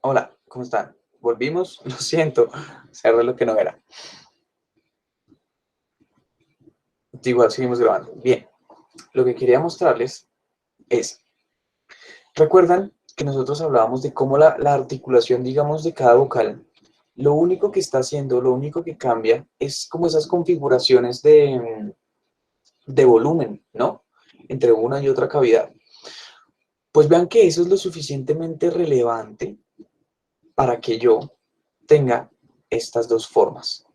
Hola, ¿cómo están? ¿Volvimos? Lo siento, cerré lo que no era. Igual seguimos grabando. Bien, lo que quería mostrarles es, ¿recuerdan que nosotros hablábamos de cómo la articulación, digamos, de cada vocal, lo único que está haciendo, lo único que cambia es como esas configuraciones de volumen, ¿no? Entre una y otra cavidad. Pues vean que eso es lo suficientemente relevante para que yo tenga estas dos formas.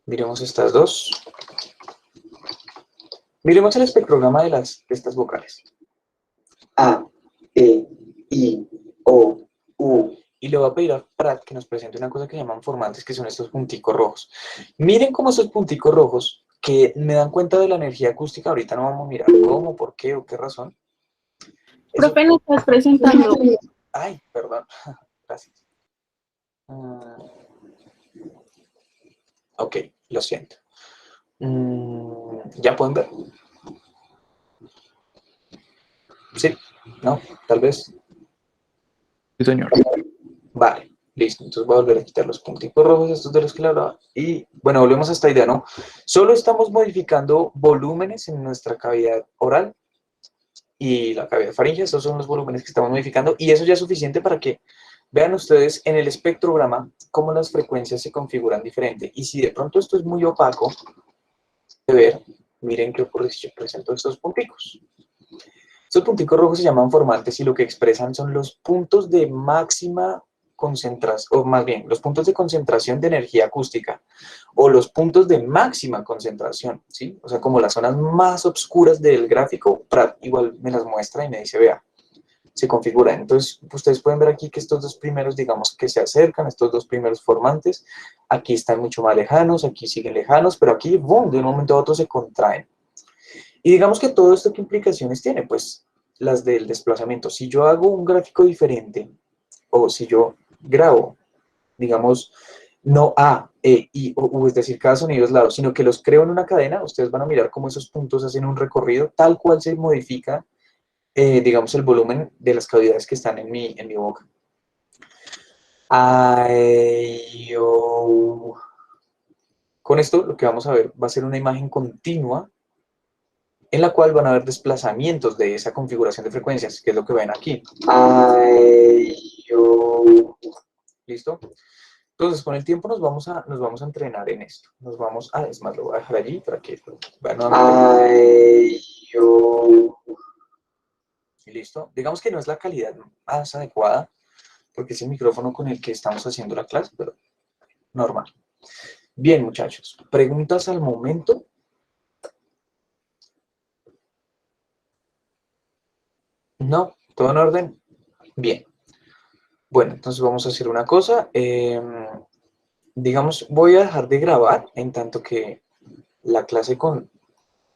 Miremos estas dos. Miremos el espectrograma de estas vocales. A, E, I, O, U. Y le voy a pedir a Prat que nos presente una cosa que llaman formantes, que son estos punticos rojos. Miren cómo esos punticos rojos, que me dan cuenta de la energía acústica, ahorita no vamos a mirar cómo, por qué o qué razón. Profe, ¿nos estás presentando? Ay, perdón, gracias. Ok, lo siento. ¿Ya pueden ver? ¿Sí? ¿No? Tal vez. Sí, señor. Vale, listo. Entonces voy a volver a quitar los punticos rojos, estos de los que le hablaba. Y bueno, volvemos a esta idea, ¿no? Solo estamos modificando volúmenes en nuestra cavidad oral y la cavidad faríngea. Estos son los volúmenes que estamos modificando. Y eso ya es suficiente para que vean ustedes en el espectrograma cómo las frecuencias se configuran diferente. Y si de pronto esto es muy opaco de ver, miren qué ocurre si yo presento estos punticos. Estos punticos rojos se llaman formantes y lo que expresan son los puntos de máxima concentración, o más bien, los puntos de concentración de energía acústica, o los puntos de máxima concentración, ¿sí? O sea, como las zonas más oscuras del gráfico, Prat igual me las muestra y me dice, vea, se configuran. Entonces, ustedes pueden ver aquí que estos dos primeros, digamos que se acercan, estos dos primeros formantes, aquí están mucho más lejanos, aquí siguen lejanos, pero aquí, boom, de un momento a otro se contraen. Y digamos que todo esto, ¿qué implicaciones tiene? Pues las del desplazamiento. Si yo hago un gráfico diferente, o si yo grabo, digamos, no A, E, I o U, es decir, cada sonido es lado, sino que los creo en una cadena, ustedes van a mirar cómo esos puntos hacen un recorrido, tal cual se modifica, digamos, el volumen de las cavidades que están en mi boca. Ay, oh. Con esto lo que vamos a ver va a ser una imagen continua en la cual van a haber desplazamientos de esa configuración de frecuencias, que es lo que ven aquí. Ay, yo. ¿Listo? Entonces, con el tiempo nos vamos a entrenar en esto. Es más, lo voy a dejar allí para que vean nuevamente. Ay, yo. ¿Listo? Digamos que no es la calidad más adecuada, porque es el micrófono con el que estamos haciendo la clase, pero normal. Bien, muchachos. ¿Preguntas al momento? ¿No? ¿Todo en orden? Bien. Bueno, entonces vamos a hacer una cosa. Digamos, voy a dejar de grabar en tanto que la clase